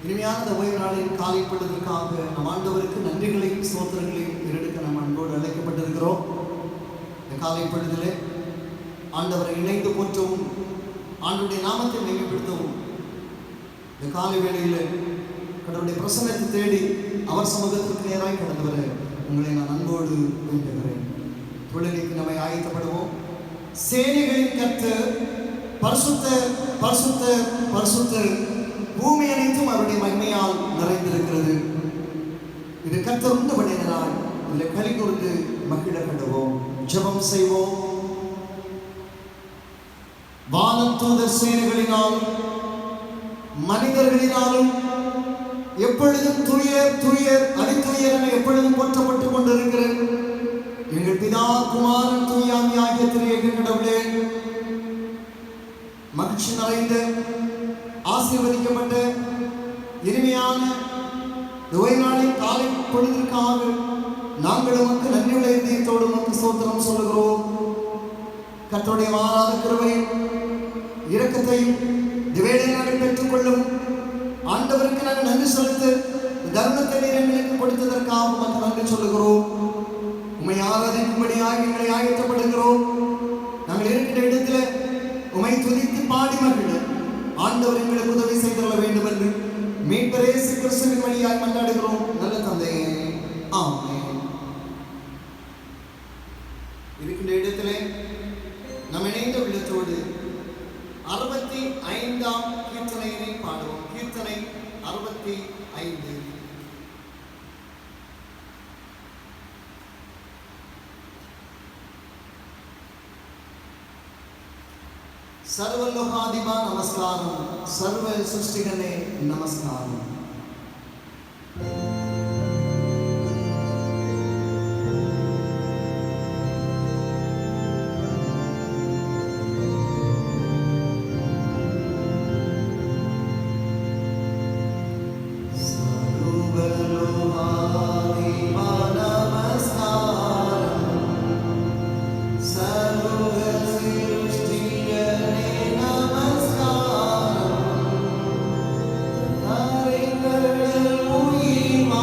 இனிமையான இந்த ஓய்வு நாளின் காலை பொழுதற்காக நம் ஆண்டவருக்கு நன்றிகளையும் ஸ்தோத்திரங்களையும் ஏறெடுக்க நாம் அன்போடு அழைக்கப்பட்டிருக்கிறோம். இந்த காலை பொழுதிலே ஆண்டவரை இணைந்து போற்றவும் ஆண்டவருடைய நாமத்தை மேம்படுத்தவும் இந்த காலை வேளையில் கடவுளுடைய பிரசன்னத்தை தேடி அவர் சமூகத்திற்கு நேராய் கடந்து வர உங்களை நான் அன்போடு வேண்டுகிறேன். தொழுகைக்கு நம்மை ஆயத்தப்படுவோம். சேனைகளின் கர்த்தர் பரிசுத்தர் பரிசுத்தர் பரிசுத்தர், பூமி அனைத்தும் அவருடைய மகிமையால் நிறைந்திருக்கிறது. இது கர்த்தர் உண்டு பண்ணின நாள், இதில் களி கூர்ந்து மகிழ கண்டுவோம். ஜெபம் செய்வோம். வானதூதர் சேனைகளினாலும் மனிதர்களினாலும் எப்பொழுதும் தூயர் தூயர் அதிதூயர் என எப்பொழுதும் போற்றப்பட்டுக் கொண்டிருக்கிற எங்கள் பிதா குமாரன் தூயாமி ஆகிய திரியேக கடவுளே, மகிழ்ச்சி நிறைந்த ஆசீர்வதிக்கப்பட்ட இனிமையான ஓய்நாளின் காலை பொழுதிற்காக நாங்கள் உமக்கு நன்றியுள்ள இதயத்தோடு உமக்கு ஸ்தோத்திரம் சொல்லுகிறோம். கர்த்தருடைய மாறாத கிருபையும் இரக்கத்தையும் திவேளை நாங்கள் பெற்றுக்கொள்ளும் ஆண்டவருக்கு நாங்கள் நன்றி செலுத்த தருணத்தை நீர் எங்களுக்கு கொடுத்ததற்காக உமக்கு நன்றி சொல்லுகிறோம். உம்மை ஆராதிக்கும்படியாக எங்களை ஆயத்தப்படுகிறோம். நாங்கள் இருக்கின்ற இடத்துல உம்மை துதித்து பாடி மகிழ ஆண்டவர் எங்களுக்கு உதவி செய்துள்ள வேண்டும் என்று மீட்பர் இயேசு கிறிஸ்துவின் வழியாய் மன்றாடுகிறோம் நல்ல தந்தையே, ஆமென். இருக்கின்ற இடத்திலே நம் இணைந்த உள்ளத்தோடு 65ஆம் கீர்த்தனையினை பாடுவோம். கீர்த்தனை 65. सर्वलोकाधिपा नमस्कारम, सर्व सृष्टिकर्ते नमस्कारम. Hare Krishna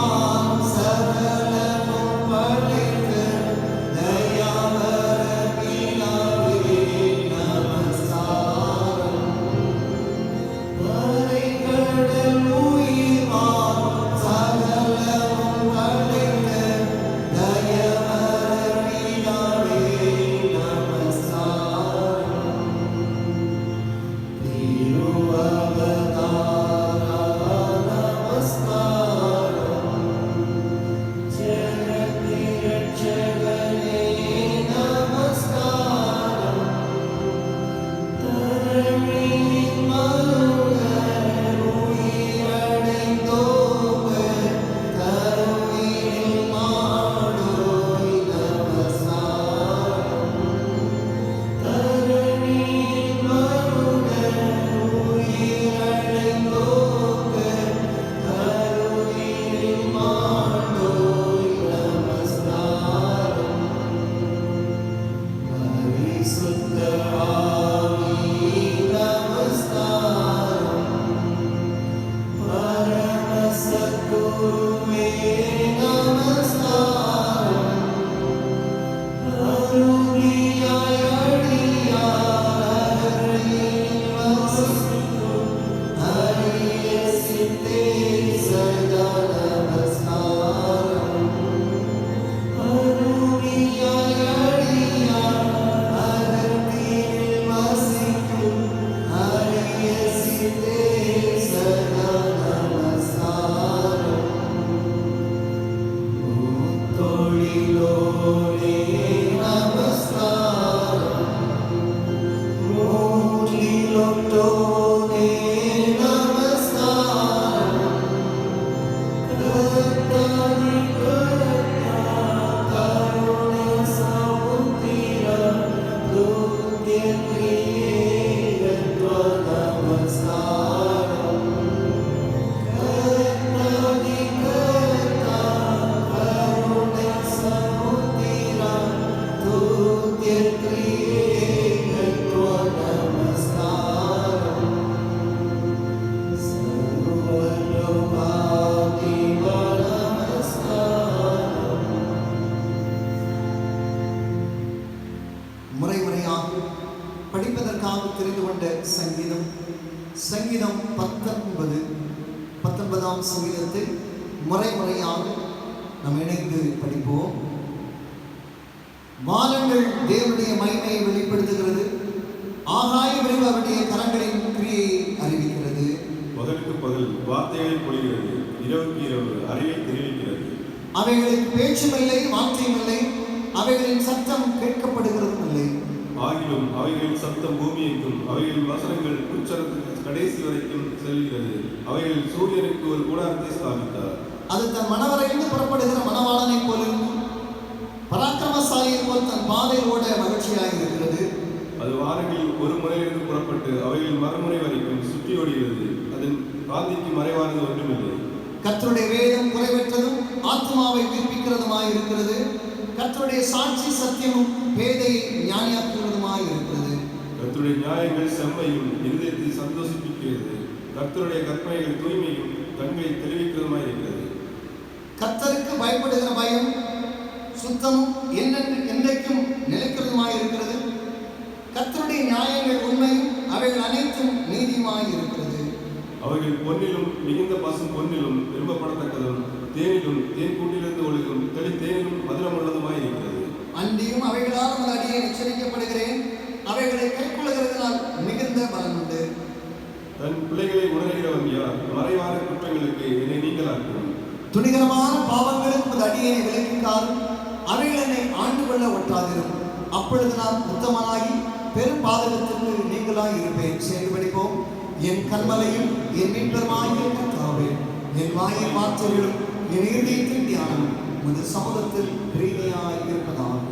சங்கீதம் 19ஆம் சங்கீதத்தை முறையாக நாம் இணைந்து படிப்போம். வானங்கள் தேவனுடைய மகிமையை வெளிப்படுத்துகிறது, ஆகாய விரிவு அவருடைய கரங்களின் கிரியை அறிவிக்கிறது. பகலுக்கு பகல் வார்த்தைகளை பொழிகிறது, இரவுக்கு இரவு அறிவை தெரிவிக்கிறது. அவைகளுக்கு பேச்சும் இல்லை, வார்த்தையும் இல்லை, அவைகளின் சத்தம் கேட்கப்படுகிறதும் இல்லை. ஆகிலும் அவைகளின் சத்தம் பூமி எங்கும், அவைகளின் வசனங்கள் உச்சரத்துக்கு கடைசி வரைக்கும் செல்கிறது. அவைகளில் சூரியனுக்கு ஒரு கூடாரத்தை ஸ்தாபித்தார். அது தன் மணவரையிலிருந்து புறப்படுகிற மணவாளனை போலும் பராக்கிரமசாலியை போல் தன் பாதையில் ஓட மகிழ்ச்சியாக இருக்கிறது. அது வாரங்களில் ஒரு முறையிலிருந்து புறப்பட்டு அவைகளின் மறுமுறை வரைக்கும் சுற்றி ஓடுகிறது. அதன் காந்திக்கு மறைவானது ஒன்றுமில்லை. கர்த்தருடைய வேதம் குறைவற்றதும் ஆத்மாவை உயிர்ப்பிக்கிறதுமாய் இருக்கிறது. கர்த்தருடைய சாட்சி சத்தியமும் பேதையை ஞானியாக்குகிறதுமாய் இருக்கிறது. கர்த்தருடைய நியாயங்கள் செம்மையும் இருதயத்தை சந்தோஷிப்பிக்கிறது. கர்த்தருடைய கற்பனைகள் தூய்மையும் கண்களை தெரிவிக்கிறதுமாய் இருக்கிறது. கர்த்தருக்கு பயப்படுகிற பயம் சுத்தமும் என்றைக்கும் நிலைக்கிறதுமாய் இருக்கிறது. கர்த்தருடைய நியாயங்கள் உண்மையும் அவைகள் அனைத்தும் நீதியுமாய் இருக்கிறது. அவைகள் பொன்னிலும் மிகுந்த பசும் பொன்னிலும் விரும்பப்படத்தக்கதும் தேனிலும் தேன் கூட்டிலிருந்து ஒழுகும் தேனிலும் மதுரம் உள்ளதுமாய் இருக்கிறது. அன்றியும் அவைகளால் நமது அடியை எச்சரிக்கப்படுகிறேன், அவைகளை கைக்கொள்ளுகிறதுனால் மிகுந்த பலன் உண்டு. தன் பிள்ளைகளை உணர்கிறவன் யார்? மறைவான குற்றங்களுக்கு என்னை நீங்களாக்கும். துணிகரமான பாவங்களுக்கு உமது அடியை விலக்கிக்காரும், அவைகள் என்னை ஆண்டு கொள்ள ஒட்டாதிரும். அப்பொழுது நான் உத்தமனாகி பெரும் பாதகத்திற்கு நீங்களாய் இருப்பேன். சேர்ந்து படிப்போம். என் கண்மலையும் என் மீட்பருமாகிய கர்த்தாவே, என் வாயின் வார்த்தைகளும் என் இருதயத்தின் தியானம் உமது சமூகத்தில் பிரீதியாய் இருப்பதாக.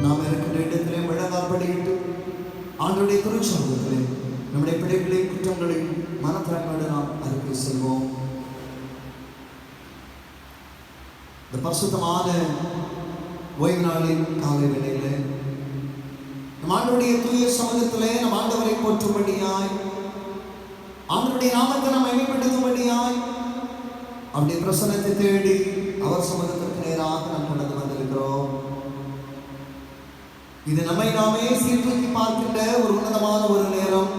நாம் இருக்கின்ற இடத்திலே முழங்காற்படியிட்டு ஆண்டவருடைய திருச்சமூகத்திலே நம்முடைய பிள்ளைகளையும் குற்றங்களையும் மனத்தாழ்மையோடு நாம் அறிக்கை செய்வோம். இந்த பரிசுத்தமான ஓய்வு நாளின் காலை வேளையிலே நம் ஆண்டவருடைய தூய சமூகத்திலே நம் ஆண்டவரை போற்றும்படியாய், ஆண்டவருடைய நாமத்தை நாம் மகிமைப்படுத்தும்படியாய், அவருடைய பிரசன்னத்தை தேடி அவர் சமூகத்திற்கு நேராக நாம் கொண்டு வந்திருக்கிறோம். இது நம்மை நாமே சீர்தூக்கி பார்க்கின்ற ஒரு உன்னதமான ஒரு நேரம்.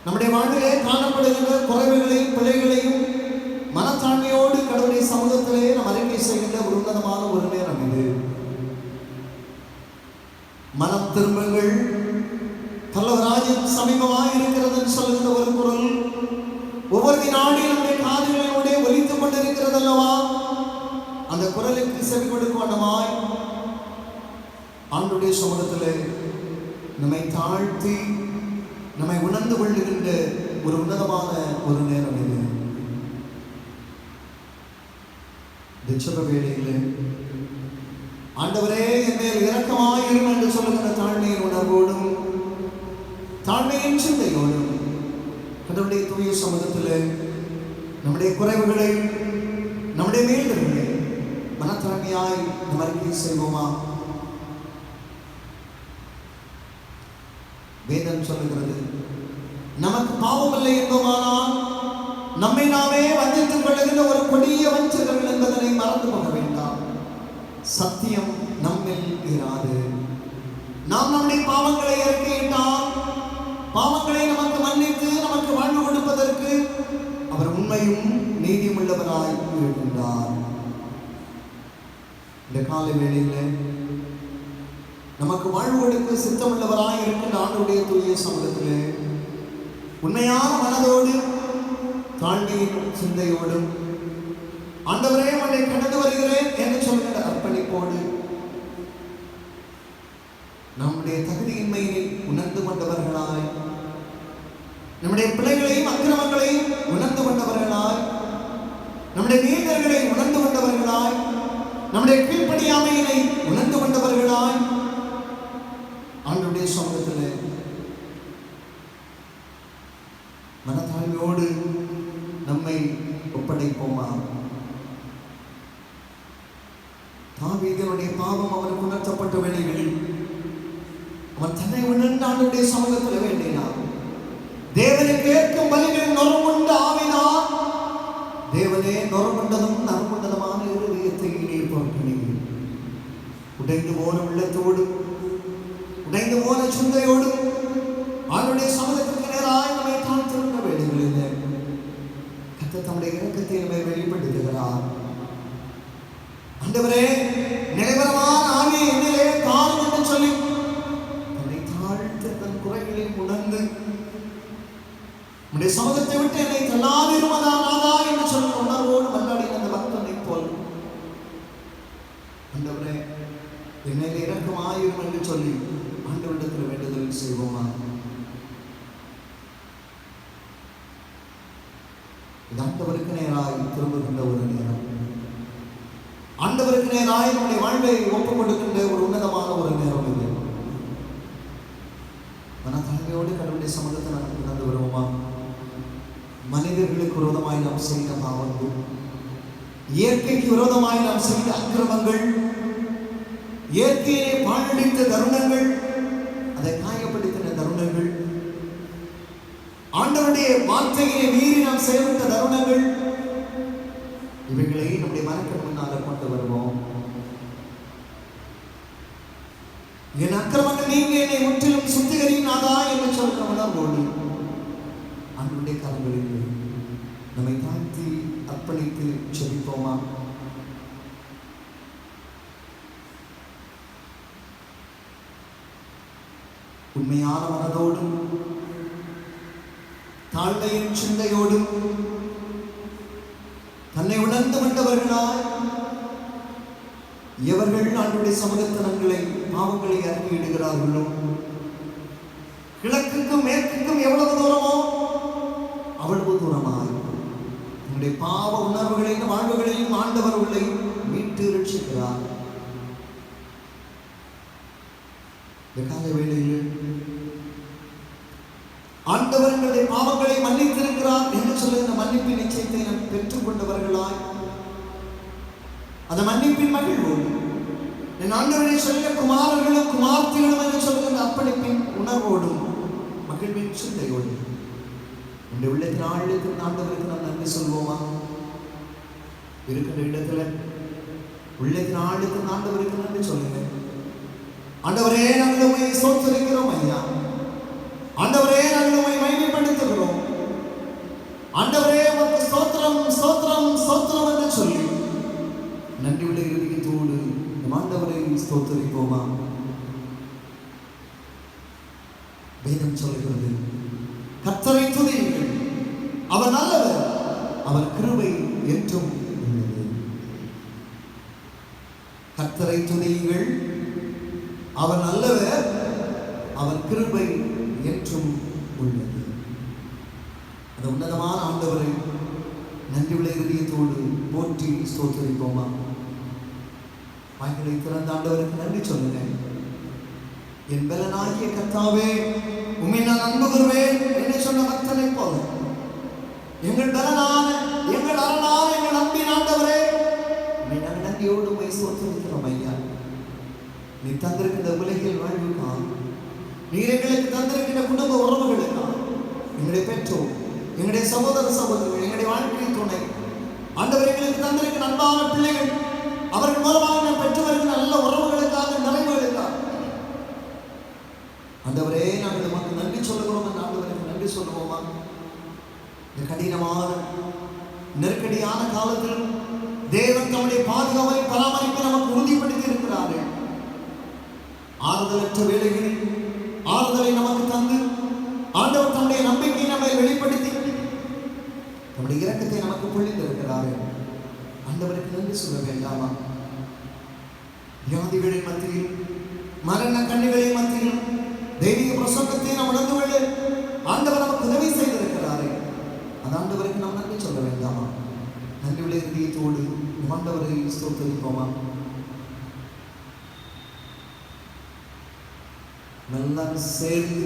நம்முடைய வாழ்விலே காணப்படுகின்ற குறைவுகளையும் பிழைகளையும் மனத்தாழ்மையோடு கடவுளுடைய சமூகத்திலே நாம் அறிக்கை செய்கின்ற ஒரு உன்னதமான ஒரு நேரம் இது. மனம் திரும்புங்கள், பல்லவராஜ்யம் சமீபமாய் இருக்கிறது என்று சொல்லுகின்ற ஒரு குரல் ஒவ்வொரு வினாடியும் நம்முடைய காதுகளிலோடு ஒலித்துக் கொண்டிருக்கிறது அல்லவா? அந்த குரலுக்கு செவி கொடுக்க வேண்டுமாய் ஆண்டவருடைய சமூகத்திலே நம்மை தாழ்த்தி நம்மை உணர்ந்து கொள்ளுகின்ற ஒரு உன்னதமான ஒரு நேரம் இது. ஜெப வேளையிலே ஆண்டவரே என் மேல் இரக்கமாயிரும் என்று சொல்லுகிற தாழ்மையின் உணர்வோடும் தாழ்மையின் சிந்தையோடும் கடவுளுடைய தூய சமூகத்திலே நம்முடைய குறைவுகளை நம்முடைய மீள்களை மனத்திறமையாய் நம்ம அறிக்கை செய்வோமா? வேதம் சொல்லுகிறது, நமக்கு பாவம் இல்லை என்போமானால் நம்மை நாமே வஞ்சித்துக் கொள்ளுகின்ற ஒரு கொடிய வஞ்சகர்கள் என்பதனை மறந்து போக வேண்டாம். சத்தியம் நம்மில் இராது. நாம் நம்முடைய பாவங்களை அறிக்கையிட்டால் பாவங்களை நமக்கு மன்னித்து நமக்கு வாழ்வு கொடுப்பதற்கு அவர் உண்மையும் நீதியும் உள்ளவராய் இருக்கின்றார். இந்த காலை வேளையிலே நமக்கு வாழ்வு கொடுக்க சித்தமுள்ளவராய் இருக்கின்ற ஆண்டவருடைய தூய சமூகத்திலே உண்மையான மனதோடு தாழ்மையின் சிந்தையோடும் ஆண்டவரே உன்னை கடந்து வருகிறேன் என்று சொல்கிற அர்ப்பணிப்போடு நம்முடைய தகுதியின்மையை உணர்ந்து கொண்டவர்களாய், நம்முடைய பிள்ளைகளையும் அக்கிரமங்களையும் உணர்ந்து கொண்டவர்களாய், நம்முடைய நீதர்களை உணர்ந்து கொண்டவர்களாய், நம்முடைய கீழ்ப்படியாமையினை உணர்ந்து கொண்டவர்களாய் ஆண்டவருடைய சமூகத்தில் மனத்தாழ்மையோடு நம்மை ஒப்படைப்போமா? தாவீதுடைய பாவம் அவனுக்கு உணர்த்தப்பட்ட வேளைகளில் அவன் தன்னை உணர்ந்து ஆண்டவருடைய சமூகத்தில் வேண்டினான். தேவனுக்கு ஏற்கும் பலிகள் நொறுங்குண்ட ஆவினான். தேவனே, நொறுங்குண்டதும் நறுங்குண்டதுமான இருதயத்தை நீர் பொறுப்பினீர். உடைந்து போன உள்ளத்தோடு, உடைந்து போன சிந்தையோடு ஆண்டவருடைய சமூகத்திற்கு நேராய் நம்மை தாழ்த்திருந்த வேளைகளில் கர்த்தர் தம்முடைய இரக்கத்தை நம்மை வெளிப்படுத்துகிறார். ஆண்டவரே, நிலைவரமான ஆவியை என்னிலே தாரும் என்று சொல்லி தன்னை தாழ்த்து தன் குறைகளை உணர்ந்து உடைய சமூகத்தை விட்டு என்னை தள்ளாதிருமதானாதா என்று சொல்லி உணர்வோடு மல்லாடி அந்த பக்தனை போல் ஆண்டவரே என்னை இரக்கமாயிரும் என்று சொல்லி ஆண்டவரிடத்தில் வேண்டுதல் செய்வோமா? இது ஆண்டவருக்கு நேராய் திரும்புகின்ற ஒரு நேரம். ஆண்டவருக்கு நேராய் நம்முடைய வாழ்வை ஒப்புக் கொடுக்கின்ற ஒரு உன்னதமான ஒரு நேரம் இது. மனத்தாழ்மையோடு கடவுளுடைய சமூகத்தை நாம் நடந்து வருவோமா? மனிதர்களுக்கு விரோதமாய் நாம் செய்த பாவங்கள், இயற்கைக்கு விரோதமாய் நாம் செய்த அக்கிரமங்கள், இயற்கையை பாழடித்த தருணங்கள், அதை காயப்படுத்தின தருணங்கள், ஆண்டவருடைய வார்த்தையை மீறி நாம் செயல்பட்ட தருணங்கள், இவைகளை நம்முடைய மனக்கண் முன்னால கொண்டு வருவோம். என் அக்கிரமங்கள் நீங்க என்னை முற்றிலும் சுத்திகரினாதா என்று சொல்ற உணர்வோடு ஆண்டவருடைய கரங்களில் நம்மை தாழ்த்தி அர்ப்பணித்து செபிப்போமா? உண்மையான மனதோடும் தாழ்மையின் சிந்தையோடும் தன்னை உணர்ந்து கொண்டவர்களாய் எவர்கள் ஆண்டவருடைய சமூகத்தனங்களை பாவங்களை அறிக்கையிடுகிறார்களோ, கிழக்குக்கும் மேற்குக்கும் எவ்வளவு தூரமோ அவ்வளவு தூரமாய் நம்முடைய பாவ உணர்வுகளையும் வாழ்வுகளையும் ஆண்டவர் உள்ளே மீட்டு ரட்சிக்கிறார். இந்த கால வேளையில் ஆண்டவர் எங்களுடைய பாவங்களை மன்னித்திருக்கிறார் என்று சொல்லுகிற மன்னிப்பின் நிச்சயத்தை நாம் பெற்றுக் கொண்டவர்களாய் அந்த மன்னிப்பின் மகிழ்வோடு என் ஆண்டவரை சொல்ல குமாரர்களும் குமார்த்திகளும் என்று சொல்லுகிற அர்ப்பணிப்பின் உணர்வோடும் மகிழ்வின் சிந்தையோடு இந்த உள்ளத்தின் ஆழத்தின் ஆண்டவருக்கு நாம் நன்றி சொல்வோமா? இருக்கிற இடத்துல உள்ளத்தின் ஆழத்தின் ஆண்டவருக்கு நன்றி சொல்லுங்க. ஆண்டவரே, நாங்கள் உம்மை ஸ்தோத்திரிக்கிறோம் ஐயா. ஆண்டவரே, நாங்கள் உம்மை மகிமைப்படுத்துகிறோம். ஆண்டவரே, உமக்கு ஸ்தோத்திரம் ஸ்தோத்திரம் ஸ்தோத்திரம் என்று சொல்லி நன்றி உள்ள இருதயத்தோடு நம் ஆண்டவரை ஸ்தோத்திரிப்போமா? வேதம் சொல்கிறது, கர்த்தரை துதியுங்கள், அவர் நல்லவர், அவர் கிருபை என்றும் உள்ளது. கர்த்தரை துதியுங்கள், அவர் நல்லவர், அவர் கிருபை என்றும் உள்ளது. அந்த உன்னதமான ஆண்டவரை நன்றி உள்ள இருதயத்தோடு போற்றி ஸ்தோத்திரிப்போமா? வாய்களை திறந்த ஆண்டவருக்கு நன்றி சொல்லுங்க. என் பலனாகிய கர்த்தாவே, உம்மை நான் அன்பு கூறுவேன் என்று சொன்ன பக்தனை போல எங்கள் பலனான, எங்கள் அரணான, எங்கள் அன்பின் ஆண்டவரே, உம்மை நாங்கள் நன்றியோடு உம்மை ஸ்தோத்திரிக்கிறோம் ஐயா. நீ தந்திருக்கின்ற உலகில் வாழ்வுக்கா, நீர் எங்களுக்கு தந்திருக்கின்ற குடும்ப உறவுகளுக்கா, எங்களுடைய பெற்றோர், எங்களுடைய சகோதர சகோதரர்கள், எங்களுடைய வாழ்க்கை துணை ஆண்டவர் எங்களுக்கு தந்திருக்கிற அன்பான பிள்ளைகள், அவர்கள் மூலமாக நாம் பெற்று வருகிற நல்ல உறவுகளுக்காக, நிறைவுகளுக்காக ஆண்டவரே நாங்கள் உமக்கு நன்றி சொல்லுகிறோம். அந்த ஆண்டவருக்கு நன்றி சொல்லுவோமா? இந்த கடினமான நெருக்கடியான காலத்தில் தேவன் தம்முடைய பாதுகாவலை பராமரிப்பை நமக்கு உறுதிப்படுத்தி இருக்கிறார்கள். ஆறுதலற்ற வேளைகளில் ஆறுதலை நமக்கு தந்து ஆண்டவர் தம்முடைய நம்பிக்கையை நம்மை வெளிப்படுத்தி நம்முடைய இரக்கத்தை நமக்கு பொழிந்திருக்கிறார்கள். ஆண்டவருக்கு நன்றி சொல்ல வேண்டாமா? வியாதிகளின் மத்தியில், மரண கண்ணிகளின் மத்தியில் தெய்வீக பிரசங்கத்தை நாம் உணர்ந்து கொள்ள ஆண்டவர் நமக்கு உதவி செய்திருக்கிறாரே. அந்த ஆண்டவருக்கு நாம் நன்றி சொல்ல வேண்டாமா? நன்றியுடைய இதயத்தோடு ஆண்டவரை ஸ்தோத்திரிப்போமா? நல்லா சேர்ந்து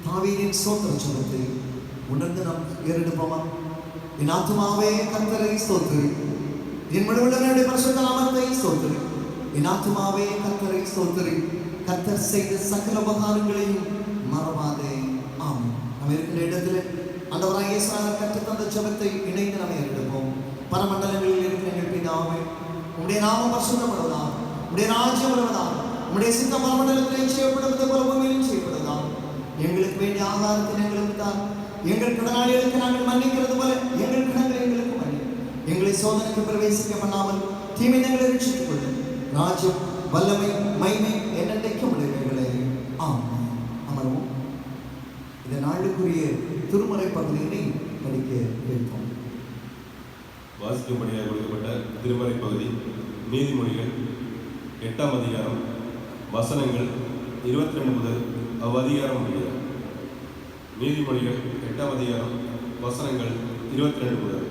தாவீதின் ஸ்தோத்திர ஜெபத்தை உணர்ந்து நாம் ஏறெடுப்போமா? என் ஆத்துமாவே கர்த்தரை ஸ்தோத்திரி, என் முழுவதும் பரிசுத்த நாமத்தை ஸ்தோத்திரி. என் ஆத்துமாவே கர்த்தரை ஸ்தோத்திரி, கர்த்தர் செய்த சகல உபகாரங்களையும் மறவாதே. ஆமென். நம்ம இருக்கிற இடத்துல ஆண்டவராகிய இயேசுவானவர் கற்றுத் தந்த ஜெபத்தை இணைந்து நாம் ஏறெடுப்போம். பரமண்டலங்களில் இருக்கிற எங்கள் பிதாவே, உம்முடைய நாமம் பரிசுத்தப்படுவதாக, உம்முடைய ராஜ்யம் வருவதாக, உம்முடைய சித்தம் பரமண்டலத்திலே செய்யப்படுவது போல பூமியிலும் செய்யப்படுவதாக. எங்களுக்கு வேண்டிய ஆகாரத்தை எங்களுக்கு தான். எங்கள் கடனாளிகளுக்கு நாங்கள் மன்னிக்கிறது போல எங்கள் கடன்களை எங்களுக்கு மன்னி. எங்களை சோதனைக்கு பிரவேசிக்க பண்ணாமல் தீமை எங்களை ரட்சித்துக் கொள்ளும். ராஜ்யம், வல்லமை, மகிமை என்னென்றைக்கும் உடையவைகளே. ஆமென். அமர்வோம். இந்த நாளுக்குரிய திருமறை பகுதியினை படிக்க கேட்போம். வாசிக்கும்படியாக கொடுக்கப்பட்ட திருமறை பகுதி நீதிமொழிகள் 8ஆம் அதிகாரம் வசனங்கள் 22 முதல் அவ்வதிகாரம் முடிய. நீதிமொழிகள் 8ஆம் அதிகாரம் வசனங்கள் 22 முதல்.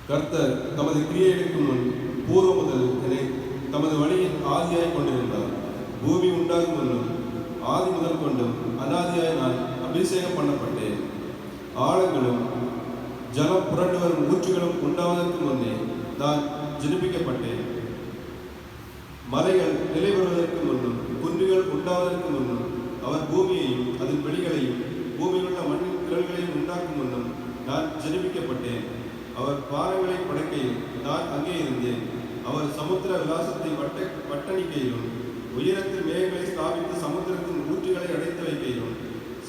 கர்த்தர் தமது கிரியைகளுக்கு முன் பூர்வ முதல் என்னை தமது வழியின் ஆதியாய் கொண்டிருந்தார். பூமி உண்டாகும் முன்னும் ஆதி முதல் கொண்டும் அனாதியாய் நான் அபிஷேகம் பண்ணப்பட்டேன். ஆழங்களும் ஜலம் புரண்டு வரும் ஊற்றுகளும் உண்டாவதற்கு முன்னே நான் ஜனிப்பிக்கப்பட்டேன். மலைகள் நிலை வருவதற்கு முன்னும் குன்றுகள் உண்டாவதற்கு முன்னும் அவர் பூமியையும் அதன் வெளிகளையும் பூமியிலுள்ள மண்ணின் திரள்களையும் உண்டாக்கும் முன்னும் நான் ஜனிப்பிக்கப்பட்டேன். அவர் பாறைகளை படைக்கையில் நான் அங்கே இருந்தேன். அவர் சமுத்திர விலாசத்தை வட்டணிக்கையிலும் உயரத்தில் மேகங்களை ஸ்தாபித்து சமுத்திரத்தின் ஊற்றுகளை அடைத்து வைக்கையிலும்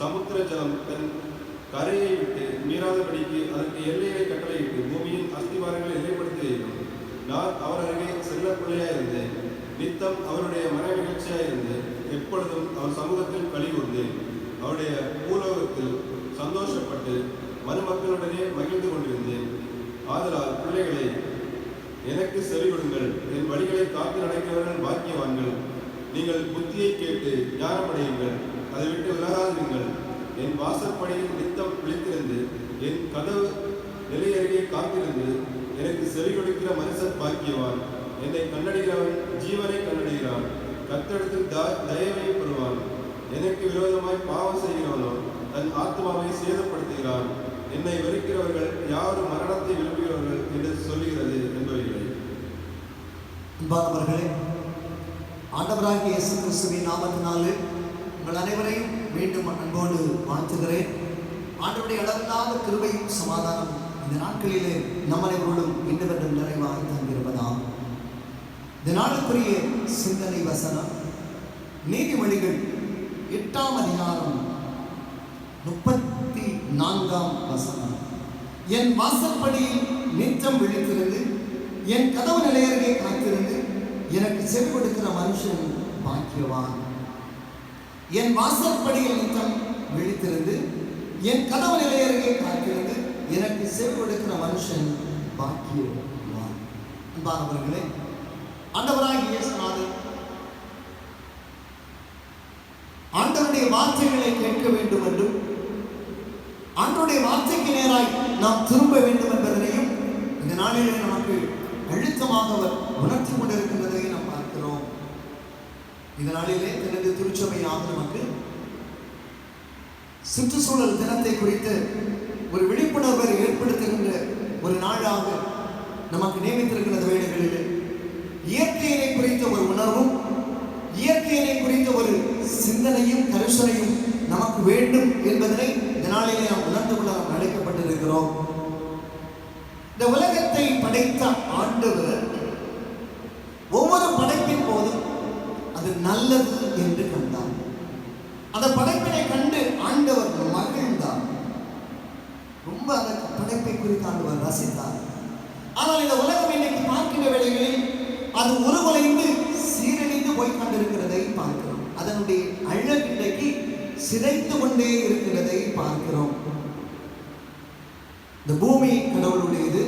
சமுத்திர ஜலம் தன் கரையை விட்டு மீறாதபடிக்கு அதற்கு எல்லைகளை கட்டளையிட்டு பூமியின் அஸ்திவாரங்களை எல்லைப்படுத்துகையிலும் நான் அவர் அருகே செல்ல பிள்ளையாயிருந்தேன். நித்தம் அவருடைய மன மகிழ்ச்சியாயிருந்து எப்பொழுதும் அவர் சமூகத்தில் களி கூர்ந்தேன். அவருடைய பூலோகத்தில் சந்தோஷப்பட்டு மருமக்களுடனே மகிழ்ந்து கொண்டிருந்தேன். ஆதலால் பிள்ளைகளை, எனக்கு செவி கொடுங்கள். என் வழிகளை காத்து நடக்கிறவர்கள் பாக்கியவான்கள். நீங்கள் புத்தியை கேட்டு ஞானமடையுங்கள், அதை விட்டு விலகாதிருங்கள். என் வாசற்படியில் நித்தம் விழித்திருந்து என் கதவு நிலை அருகே காத்திருந்து எனக்கு செவி கொடுக்கிற மனுஷன் பாக்கியவான். என்னை கண்டடைகிறவன் ஜீவனை கண்டடைகிறான், கர்த்தரிடத்தில் தயவை பெறுவான். எனக்கு விரோதமாய் பாவம் செய்கிறவனோ தன் ஆத்மாவை சேதப்படுத்துகிறான். என்னை வெறுக்கிறவர்கள் யாரும் மரணத்தை விரும்புகிறவர்கள் என்று சொல்லுகிறது என்பவர்களே. அன்பானவர்களே, ஆண்டவராகிய இயேசு கிறிஸ்துவின் நாமத்தினாலே உங்கள் அனைவரையும் மீண்டும் அன்போடு வாழ்த்துகிறேன். ஆண்டவருடைய அளவில்லாத கிருபையும் சமாதானம் இந்த நாட்களிலே நம் அனைவரோடும் இன்றுவரும் நிறைவாய் தங்கியிருப்பதாம். இந்த நாளுக்குரிய சிந்தனை வசனம் நீதிமொழிகள் 8ஆம் அதிகாரம் 34ஆம் வசனம். என் வாசற்படியில் நித்தம் விழித்திருந்து என் கதவு நிலையருகே காத்திருந்து எனக்கு செவி கொடுக்கிற மனுஷன் பாக்கியவான். என் வாசற்படியில் நித்தம் விழித்திருந்து என் கதவு நிலையருகே காத்திருந்து எனக்கு செவி கொடுக்கிற மனுஷன் பாக்கியவான். அன்பானவர்களே, ஆண்டவராகிய இயேசுநாதர் ஆண்டவருடைய வார்த்தைகளை கேட்க வேண்டும் என்றும் ஆண்டவருடைய வார்த்தைக்கு நேராய் நாம் திரும்ப வேண்டும் என்பதனையும் இந்த நாளிலே நமக்கு அழுத்தமாக அவர் உணர்த்தி கொண்டிருக்கின்றதை நாம் பார்க்கிறோம். இந்த நாளிலே தனது திருச்சபையாக நமக்கு சுற்றுச்சூழல் தினத்தை குறித்து ஒரு விழிப்புணர்வை ஏற்படுத்துகின்ற ஒரு நாளாக நமக்கு நியமித்திருக்கிற வேளைகளில் இயற்கையினை குறித்த ஒரு உணர்வும் இயற்கையினை குறித்த ஒரு சிந்தனையும் கரிசனையும் நமக்கு வேண்டும் என்பதனை இந்த நாளிலே நாம் உணர்ந்து கொள்ள நாம் அழைக்கப்பட்டிருக்கிறோம். இந்த உலகத்தை படைத்த ஆண்டவர் ஒவ்வொரு படைப்பின் போதும் அது நல்லது என்று கண்டார். அந்த படைப்பினை கண்டு ஆண்டவர் மகிழ்ந்தார். ரொம்ப அந்த படைப்பை குறித்து ஆண்டவர் ரசித்தார். ஆனால் இந்த உலகம் இன்னைக்கு பார்க்கின்ற வேளைகளில் அது உருகுலைந்து சீரழிந்து போய் கொண்டிருக்கிறதை பார்க்கிறோம். அதனுடைய அழகு இன்றைக்கு சிதைந்து கொண்டே இருக்கிறதை பார்க்கிறோம். இந்த பூமி கடவுளுடையது.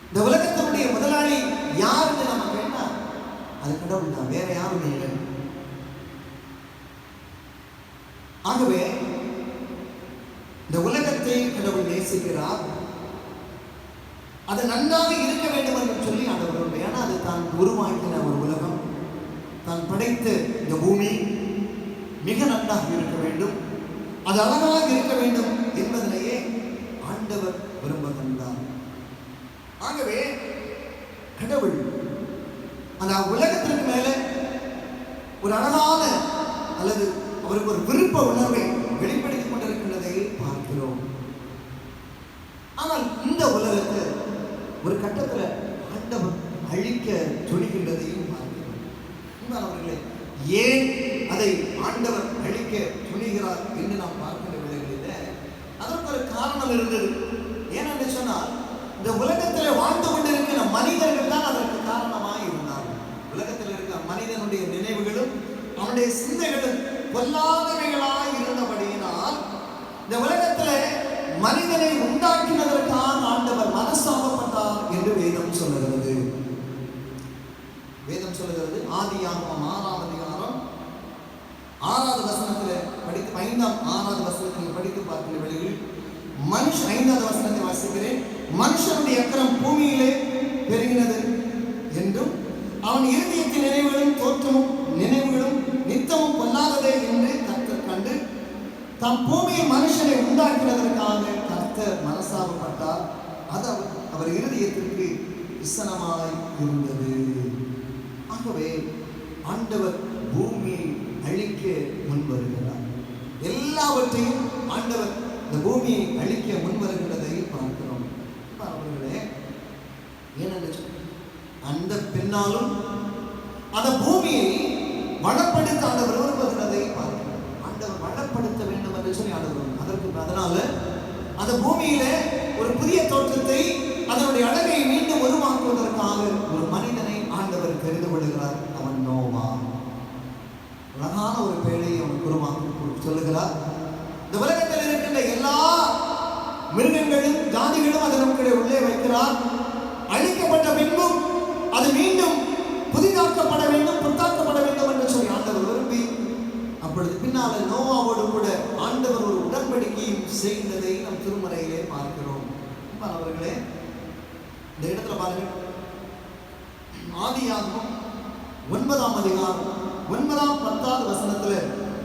இந்த உலகத்தினுடைய முதலாளி யார் என்று நம்ம கேட்டா அது கடவுள் தான், வேற யாரும் இல்லை. ஆகவே இந்த உலகத்தை கடவுள் நேசிக்கிறார். அது நன்றாக இருக்க வேண்டும் என்று சொல்லி ஆண்டவர், ஏன்னா அது தான் உருவாக்கின ஒரு உலகம், தான் படைத்த இந்த பூமி மிக நன்றாக இருக்க வேண்டும், அது அழகாக இருக்க வேண்டும் என்பதனையே ஆண்டவர் விரும்புகின்றார். ஆகவே கடவுள் அந்த உலகத்திற்கு மேல ஒரு அழகான அல்லது அவருக்கு ஒரு விருப்ப உணர்வை வெளிப்படுத்திக் கொண்டிருக்கின்றதை பார்க்கிறோம். ஆனால் இந்த உலகத்தை ஒரு கட்டத்தில் ஆண்டவர் அழிக்க துணிகின்றதையும் பார்க்கிறோம். அவர்களே, ஏன் அதை ஆண்டவர் அழிக்க துணிகிறார் என்று நாம் பார்க்கின்ற வேளைகளில் அதற்கு ஒரு காரணம் இருந்தது. ஏனென்று சொன்னால், இந்த உலகத்தில் வாழ்ந்து கொண்டிருக்கிற மனிதர்கள் தான் அதற்கு காரணமாக இருந்தார்கள். உலகத்தில் இருக்கிற மனிதனுடைய நினைவுகளும் அவனுடைய சிந்தைகளும் பொல்லாதவைகளாய் இருந்தபடியினால் இந்த உலகத்தில் மனிதனை உண்டாக்கினதற்காக ஆண்டவர் மனஸ்தாபப்பட்டார் என்று வேதம் சொல்லுகிறது. வேதம் சொல்லுகிறது, ஆதியாகமம் 6ஆம் அதிகாரம் 6வது வசனத்தில் படித்து 6வது வசனத்தில் படித்து பார்க்கிற வேளையில் 5வது வசனத்தை வாசிக்கிறேன். மனுஷனுடைய அக்கிரம் பூமியிலே பெருகினது என்றும் அவன் இருதயத்தின் நினைவுகளும் தோற்றமும் நினைவுகளும் நித்தமும் பொல்லாததே என்று கர்த்தர் கண்டு தம் பூமியில் மனுஷனை உண்டாக்கினதற்காக கர்த்தர் மனஸ்தாபப்பட்டார். அது அவர் இருதயத்திற்கு விசனமாய் இருந்தது. ஆகவே ஆண்டவர் பூமியை அழிக்க முன் வருகிறார். எல்லாவற்றையும் ஆண்டவர் இந்த பூமியை அழிக்க முன் வருகிறதை பார்க்கிறோம். அவர்களே, ஏனென்று அந்த பின்னாலும் அந்த பூமியை வளப்படுத்த ஆண்டவர் விரும்புகிறதை பார்க்கிறோம். ஆண்டவர் வளப்படுத்த வேண்டும் என்று சொல்லி ஆண்டவர் அதனால அந்த பூமியில ஒரு புதிய தோற்றத்தை, அதனுடைய அழகை மீண்டும் உருவாக்குவதற்காக ஒரு மனிதனை ஆண்டவர் தெரிந்து கொள்கிறார். அவன் நோவா. அழகான ஒரு பேழையை அவனுக்கு உருவாக்க சொல்லுகிறார். இந்த உலகத்தில் இருக்கின்ற எல்லா மிருகங்களும் ஜாதிகளும் அதனுடைய உள்ளே வைக்கிறார். அழிக்கப்பட்ட பின்பும் அது மீண்டும் புதிதாக்கப்பட வேண்டும், புத்தாக்கப்பட வேண்டும் என்று சொல்லி ஆண்டவர் விரும்பி, அப்பொழுது பின்னால நோவாவோடு கூட ஆண்டவர் ஒரு உடன்படிக்கையும் செய்ததை நம் திருமறையிலே பார்க்கிறோம். அவர்களே, இந்த இடத்துல பாருங்கள், ஆதியாகமம் 9ஆம் அதிகாரம் 9ஆம் 10வது வசனத்துல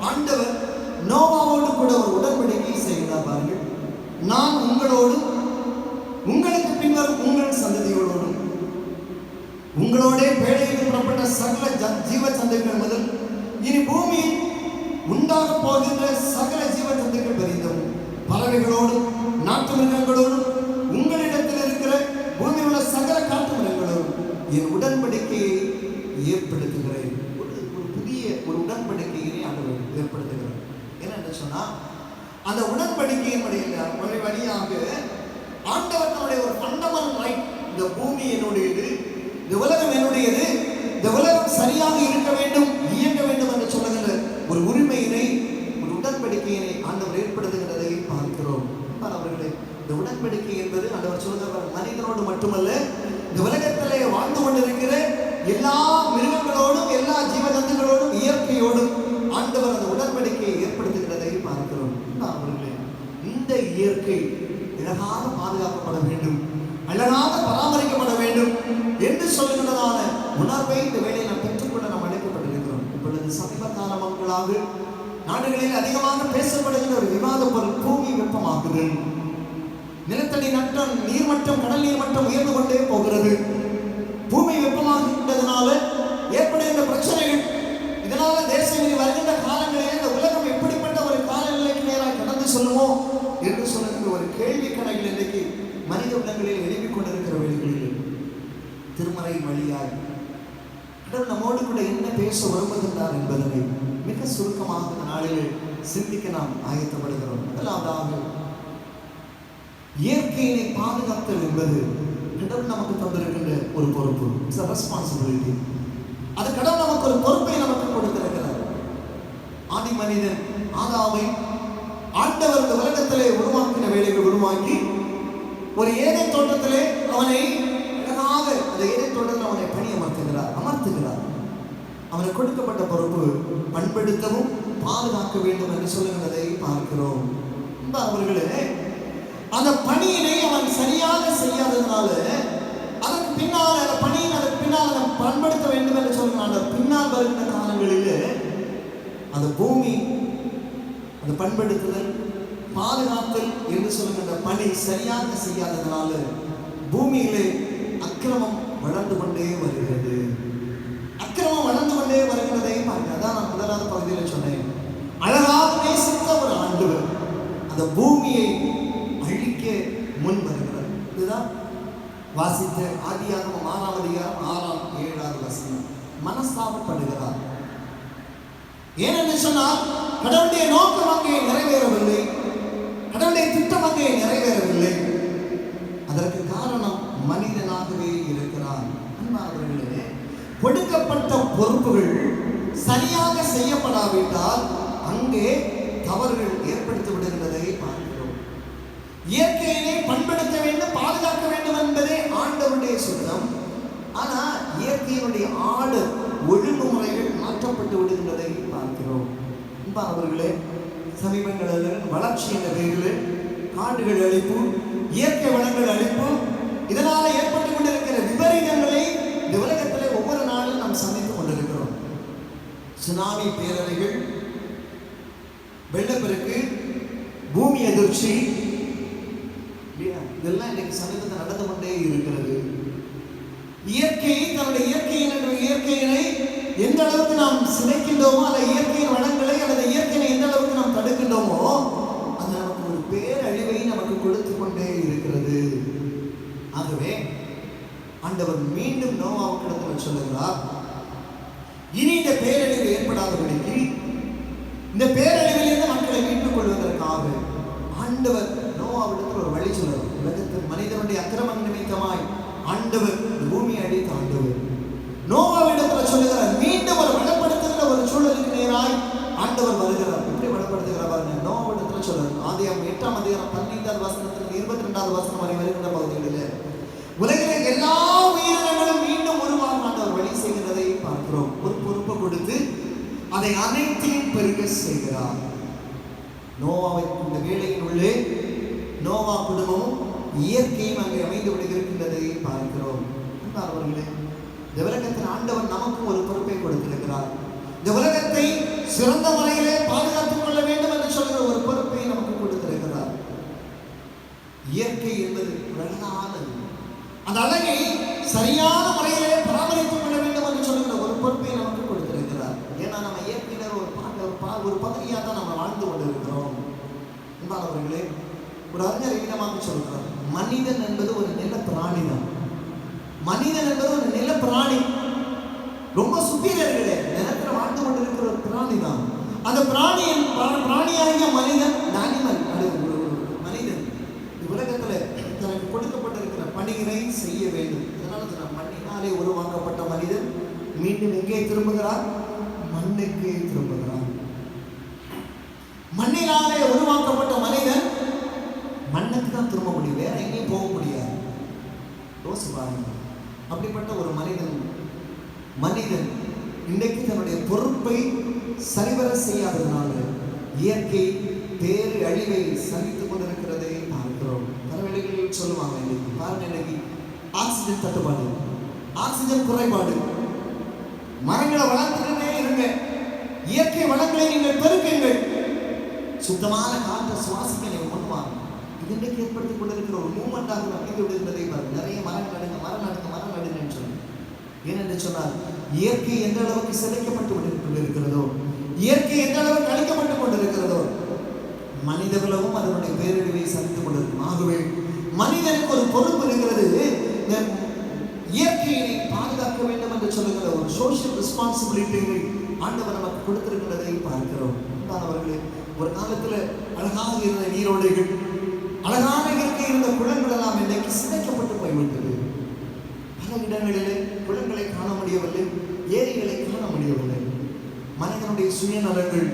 ஆண்டவர் நோவாவோடு கூட ஒரு உடன்படிக்கை செய்கிறார். பாருங்கள், நான் உங்களோடும் உங்களுக்கு பின்வரும் உங்கள் சந்ததியோடும் உங்களோட பேழையில் புறப்பட்ட சகல ஜீவ சந்தைகள் முதல் இனி பூமியில் உண்டாக போகின்ற சகல ஜீவ சந்தைகள் பெரிதும் பறவைகளோடும் நாட்டு மிருகங்களோடும் உங்களிடத்தில் இருக்கிற பூமியில் உள்ள சகல காட்டு மிருகங்களோடும் என் உடன்படிக்கையை ஏற்படுத்துகிறேன். ஒரு புதிய ஒரு உடன்படிக்கையை ஆண்டவர் ஏற்படுத்துகிறார். என்னென்னு சொன்னா, அந்த உடன்படிக்கையின் வழியாக ஆண்டவர் தன்னுடைய ஒரு ஃபண்டமெண்டல் ரைட், இந்த பூமி என்னுடையது, இந்த உலகம் என்னுடையது, இந்த உலகம் சரியாக இருக்க வேண்டும், இயங்க வேண்டும் என்று சொல்லுகின்ற ஒரு உரிமையினை, ஒரு உடன்படிக்கையினை ஆண்டவர் ஏற்படுத்துகிறதை பார்க்கிறோம். அவர்களே, இந்த உடன்படிக்கை என்பது ஆண்டவர் சொல்லுகிற மனிதனோடு மட்டுமல்ல, இந்த உலகத்திலே வாழ்ந்து கொண்டிருக்கிற எல்லா மிருகங்களோடும் எல்லா ஜீவஜந்துகளோடும் இயற்கையோடும் ஆண்டவர் அந்த உடன்படிக்கையை ஏற்படுத்துகிறதை பார்க்கிறோம். அவர்களே, இந்த இயற்கை அழகாக பாதுகாக்கப்பட வேண்டும், அழகாக பராமரிக்கப்பட வேண்டும் என்று சொல்லுகிறதான உணர்வை இந்த வேலையை நாம் பெற்றுக்கொள்ள நாம் அழைக்கப்பட்டிருக்கிறோம். இப்பொழுது சமீப காலங்களாக நாடுகளில் அதிகமாக பேசப்படுகிற ஒரு விவாத பொருள் பூமி வெப்பமாகுது. நிலத்தடி மட்டம், நீர்மட்டம், கடல் நீர்மட்டம் உயர்ந்து கொண்டே போகிறது. பூமி வெப்பமாகின்றதுனால ஏற்படுகின்ற பிரச்சனைகள், இதனால தேசங்களில் வருகின்ற காலங்களில் இந்த உலகம் எப்படிப்பட்ட ஒரு காலநிலைக்கு நேராக கடந்து சொல்லுவோம் என்று சொல்லுகின்ற ஒரு கேள்வி கணக்கில் இன்றைக்கு மனித உள்ளங்களில் எழுப்பிக் கொண்டிருக்கிற வேளைகளில் திருமறை வழியாய் கடவுள் நம்மோடு கூட என்ன பேச விரும்புகின்றார் என்பதனை மிக சுருக்கமாக இந்த நாளில் சிந்திக்க நாம் ஆயத்தப்படுகிறோம். முதலாவதாக, இயற்கையினை பாதுகாத்தல் என்பது கடவுள் நமக்கு தந்திருக்கின்ற ஒரு பொறுப்பு. It's a responsibility. அது கடவுள் நமக்கு ஒரு பொறுப்பை நமக்கு கொடுத்திருக்கிறார். ஆதி மனிதன் ஆதாமை ஆண்டவர் இந்த உலகத்திலே உருவாக்கின வேலைகள் உருவாக்கி ஒரு ஏதேன் தோட்டத்திலே அவனை அழகாக அந்த ஏதேன் தோட்டத்தில் அவனை பணியமர்த்துகிறார். அவனுக்கு கொடுக்கப்பட்ட பொறுப்பு பண்படுத்தவும் பாதுகாக்க வேண்டும் என்று சொல்லுகிறதை பார்க்கிறோம். அவர்களே, அந்த பணியினை அவன் சரியாக செய்யாததுனால அதற்கு பின்னால் அந்த பணியின் அதற்கு பின்னால் அதை பண்படுத்த வேண்டும் என்று சொல்கிறான். பின்னால் வருகின்ற காலங்களில் அந்த பூமி அந்த பண்படுத்துதல் பாதுகாத்தல் என்று சொல்லுகின்ற பணி சரியாக செய்யாததுனால பூமியிலே அக்கிரமம் வளர்ந்து கொண்டே வருகிறது. அக்கிரமம் வளர்ந்து கொண்டே வருகிறதை பார்க்க, அதான் நான் முதலாவது பகுதியில் சொன்னேன். அழகாக நேசித்த ஒரு ஆண்டவர் அந்த பூமியை அழிக்க முன் வருகிறார். இதுதான் வாசித்த ஆதியாகமம் 6ஆம் அதிகாரம் 6ஆம் 7ஆவது வசனம். மனஸ்தாபப்படுகிறார். ஏனென்று சொன்னால் கடவுளுடைய நோக்கம் அங்கே நிறைவேறவில்லை, கடவுளுடைய திட்டம் அங்கே நிறைவேறவில்லை. அதற்கு காரணம் மனிதனாகவே இருக்கிறார். அன்பானவர்களே, கொடுக்கப்பட்ட பொறுப்புகள் சரியாக செய்யப்படாவிட்டால் அங்கே தவறுகள் ஏற்படுத்தி விடுகிறதை பார்க்கிறோம். இயற்கையினை பண்படுத்த வேண்டும், பாதுகாக்க வேண்டும் என்பதே ஆண்டவருடைய சுத்தம். ஆனால் இயற்கையினுடைய ஆர்டர் ஒழுங்குமுறைகள் மாற்றப்பட்டு விடுகின்றதை பார்க்கிறோம். அவர்களே, சமீபங்களில் வளர்ச்சி என்ற பெயரில் காடுகள் அழிப்பு, இயற்கை வளங்கள் அழிப்பு, இதனால் ஏற்பட்டு கொண்டிருக்கிற விபரீதங்களை இந்த உலகத்தில் ஒவ்வொரு நாளும் நாம் சந்தித்துக் கொண்டிருக்கிறோம். சுனாமி பேரலைகள், வெள்ளப்பெருக்கு, பூமி அதிர்ச்சி, இதெல்லாம் இன்னைக்கு சமீபத்தில் நடந்து கொண்டே இருக்கிறது. இயற்கை தன்னுடைய இயற்கையினை எந்த அளவுக்கு நாம் சிதைக்கின்றோமோ, அந்த இயற்கையின் வளங்களை அல்லது இயற்கையை எந்த அளவுக்கு நாம் தடுக்கின்றோமோ, அது நமக்கு ஒரு பேரழிவை நமக்கு கொடுத்து கொண்டே இருக்கிறது. ஆகவே ஆண்டவர் மீண்டும் நோவாவுக்கு சொல்லுகிறார், இனி இந்த பேரழிவு ஏற்படாதபடிக்கு, இந்த பேரழிவிலிருந்து மக்களை மீட்டுக் கொள்வதற்காக ஆண்டவர் நோவாவிடத்தில் ஒரு வழி சொல்லுவார். உலகத்தில் மனிதனுடைய அக்கிரமம் நிமித்தமாய் ஆண்டவர் பூமியை அழித்த ஆண்டவர் நோவாவிடத்தில் சொல்லுகிறார், மீண்டும் ஒரு வளப்படுத்துகிற ஒரு சூழலுக்கு நேராய் ஆண்டவர் வருகிறார். எப்படி வளப்படுத்துகிறார் பாருங்க. நோவாவிடத்தில் சொல்றார், ஆதியாகமம் 8ஆம் அதிகாரம் 15வது வசனத்திலிருந்து 22வது வசனம் வரை வருகின்ற பகுதிகளில் உலகிலே எல்லா உயிரினங்களும் மீண்டும் உருவாக ஆண்டவர் வழி செய்கிறதை பார்க்கிறோம். ஒரு பொறுப்பை கொடுத்து அதை அனைத்தையும் பெருக செய்கிறார். நோவாவை இந்த வேளையின் உள்ளே நோவா குடும்பமும் இயற்கையும் அங்கே அமைந்து விடுகின்றதை பார்க்கிறோம். அவர்களே, இந்த உலகத்தின் ஆண்டவர் நமக்கும் ஒரு பொறுப்பை கொடுத்திருக்கிறார். இந்த உலகத்தை சிறந்த முறையிலே பாதுகாத்துக் கொள்ள வேண்டும் என்று சொல்கிற ஒரு பொறுப்பை நமக்கு கொடுத்திருக்கிறார். இயற்கை என்பது அழகானது, அந்த அழகை சரியான முறையிலே பராமரித்துக் கொள்ள வேண்டும் என்று சொல்கிற ஒரு பொறுப்பை நமக்கு கொடுத்திருக்கிறார். ஏன்னா நம்ம இயற்கையினர் ஒரு பகுதியாக தான் நம்ம வாழ்ந்து கொண்டிருக்கிறோம். அவர்களே, ஒரு அறிஞர் விதமாக சொல்கிறார், மனிதன் என்பது ஒரு நில பிராணி தான். மனிதன் என்பது ஒரு நில பிராணி, ரொம்ப சுப்பீரியர்களே, நிலத்தில் வாழ்ந்து கொண்டிருக்கிற ஒரு பிராணி தான். அந்த பிராணியாகிய மனிதன், மனிதன் உலகத்தில் தனக்கு கொடுக்கப்பட்டிருக்கிற பணிகளை செய்ய வேண்டும். அதனால மண்ணினாலே உருவாக்கப்பட்ட மனிதன் மீண்டும் எங்கே திரும்புகிறார்? மண்ணுக்கே திரும்புகிறார். மண்ணினாலே உருவாக்கப்பட்ட மனிதன் மண்ணுக்கு தான் திரும்ப முடியும், வேற எங்கேயும் போக முடியாது. யோசி பாருங்க. அப்படிப்பட்ட ஒரு மனிதன் இன்றைக்கு தன்னுடைய பொறுப்பை சரிவர செய்யாததுனால இயற்கை பேரு அழிவை சந்தித்துக் கொண்டிருக்கிறதை பார்க்கிறோம். பல வேளைகளில் சொல்லுவாங்க, இன்னைக்கு பாருங்க, இன்னைக்கு ஆக்சிஜன் தட்டுப்பாடு, ஆக்சிஜன் குறைபாடு. மரங்களை வளர்த்துக்கிட்டே இருங்க, இயற்கை வளங்களை நீங்கள் பெருக்குங்கள், சுத்தமான காற்றை சுவாசிக்க நீங்கள் முன்வாங்க. இது இன்றைக்கு ஏற்படுத்திக் கொண்டிருக்கிற ஒரு மூமெண்டாக அமைந்து விடுகிறதை பாருங்க. நிறைய மரம் நடுங்கன்னு சொல்லுங்க. ஏனென்று சொன்னால் இயற்கை எந்த அளவுக்கு சிதைக்கப்பட்டு கொண்டிருக்கிறதோ, இயற்கை எந்த அளவுக்கு அழிக்கப்பட்டுக் கொண்டிருக்கிறதோ, மனித குலமும் அதனுடைய பேரழிவை சந்தித்துக் கொண்டிருக்கும். ஆகவே மனிதனுக்கு ஒரு பொறுப்பு இருக்கிறது, இயற்கையை பாதுகாக்க வேண்டும் என்று சொல்லுகிற ஒரு சோசியல் ரெஸ்பான்சிபிலிட்டியை ஆண்டவர் நமக்கு கொடுத்திருக்கிறதை பார்க்கிறோம். அவர்களே, ஒரு காலத்தில் அழகாக இருந்த நீரோடைகள், அழகான இயற்கை இருந்த குளங்கள் எல்லாம் இன்றைக்கு சிதைக்கப்பட்டு போய்விட்டது. பல இடங்களிலே குளங்களை காண முடியவில்லை, ஏரிகளை காண முடியவில்லை. மனிதனுடைய சுயநலங்கள்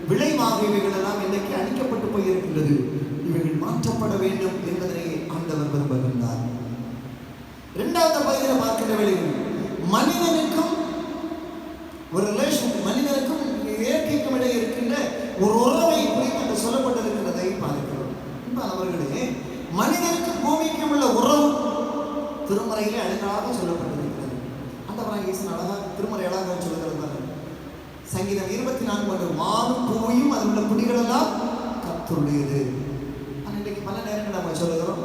விளைவாக இவைகள் எல்லாம் இன்றைக்கு அழிக்கப்பட்டு போயிருக்கின்றது. இவைகள் மாற்றப்பட வேண்டும் என்பதனை ஆண்டவர் விரும்புகின்றார். இரண்டாவது பகுதியில் பார்க்கிற வேளையில் மனிதனுக்கும் ஒரு ரிலேஷன், மனிதனுக்கும் இயற்கைக்கும் இடையே இருக்கின்ற ஒரு உறவை குறித்து அங்கு சொல்லப்பட்டிருக்கிறதை பார்க்கிறோம். அவர்களே, மனிதனுக்கும் பூமிக்கும் உள்ள உறவு திருமறையிலே அழகாக சொல்லப்பட்டிருக்கிறது. ஆண்டவராகிய இயேசு அழகாக திருமறை அழகாக சொல்லுகிறது. சங்கீதம் 24 வானும் பூமியும் அதில் உள்ள குடிகளெல்லாம் கர்த்தருடையது. இன்றைக்கு பல நேரங்கள் நம்ம சொல்லுகிறோம்,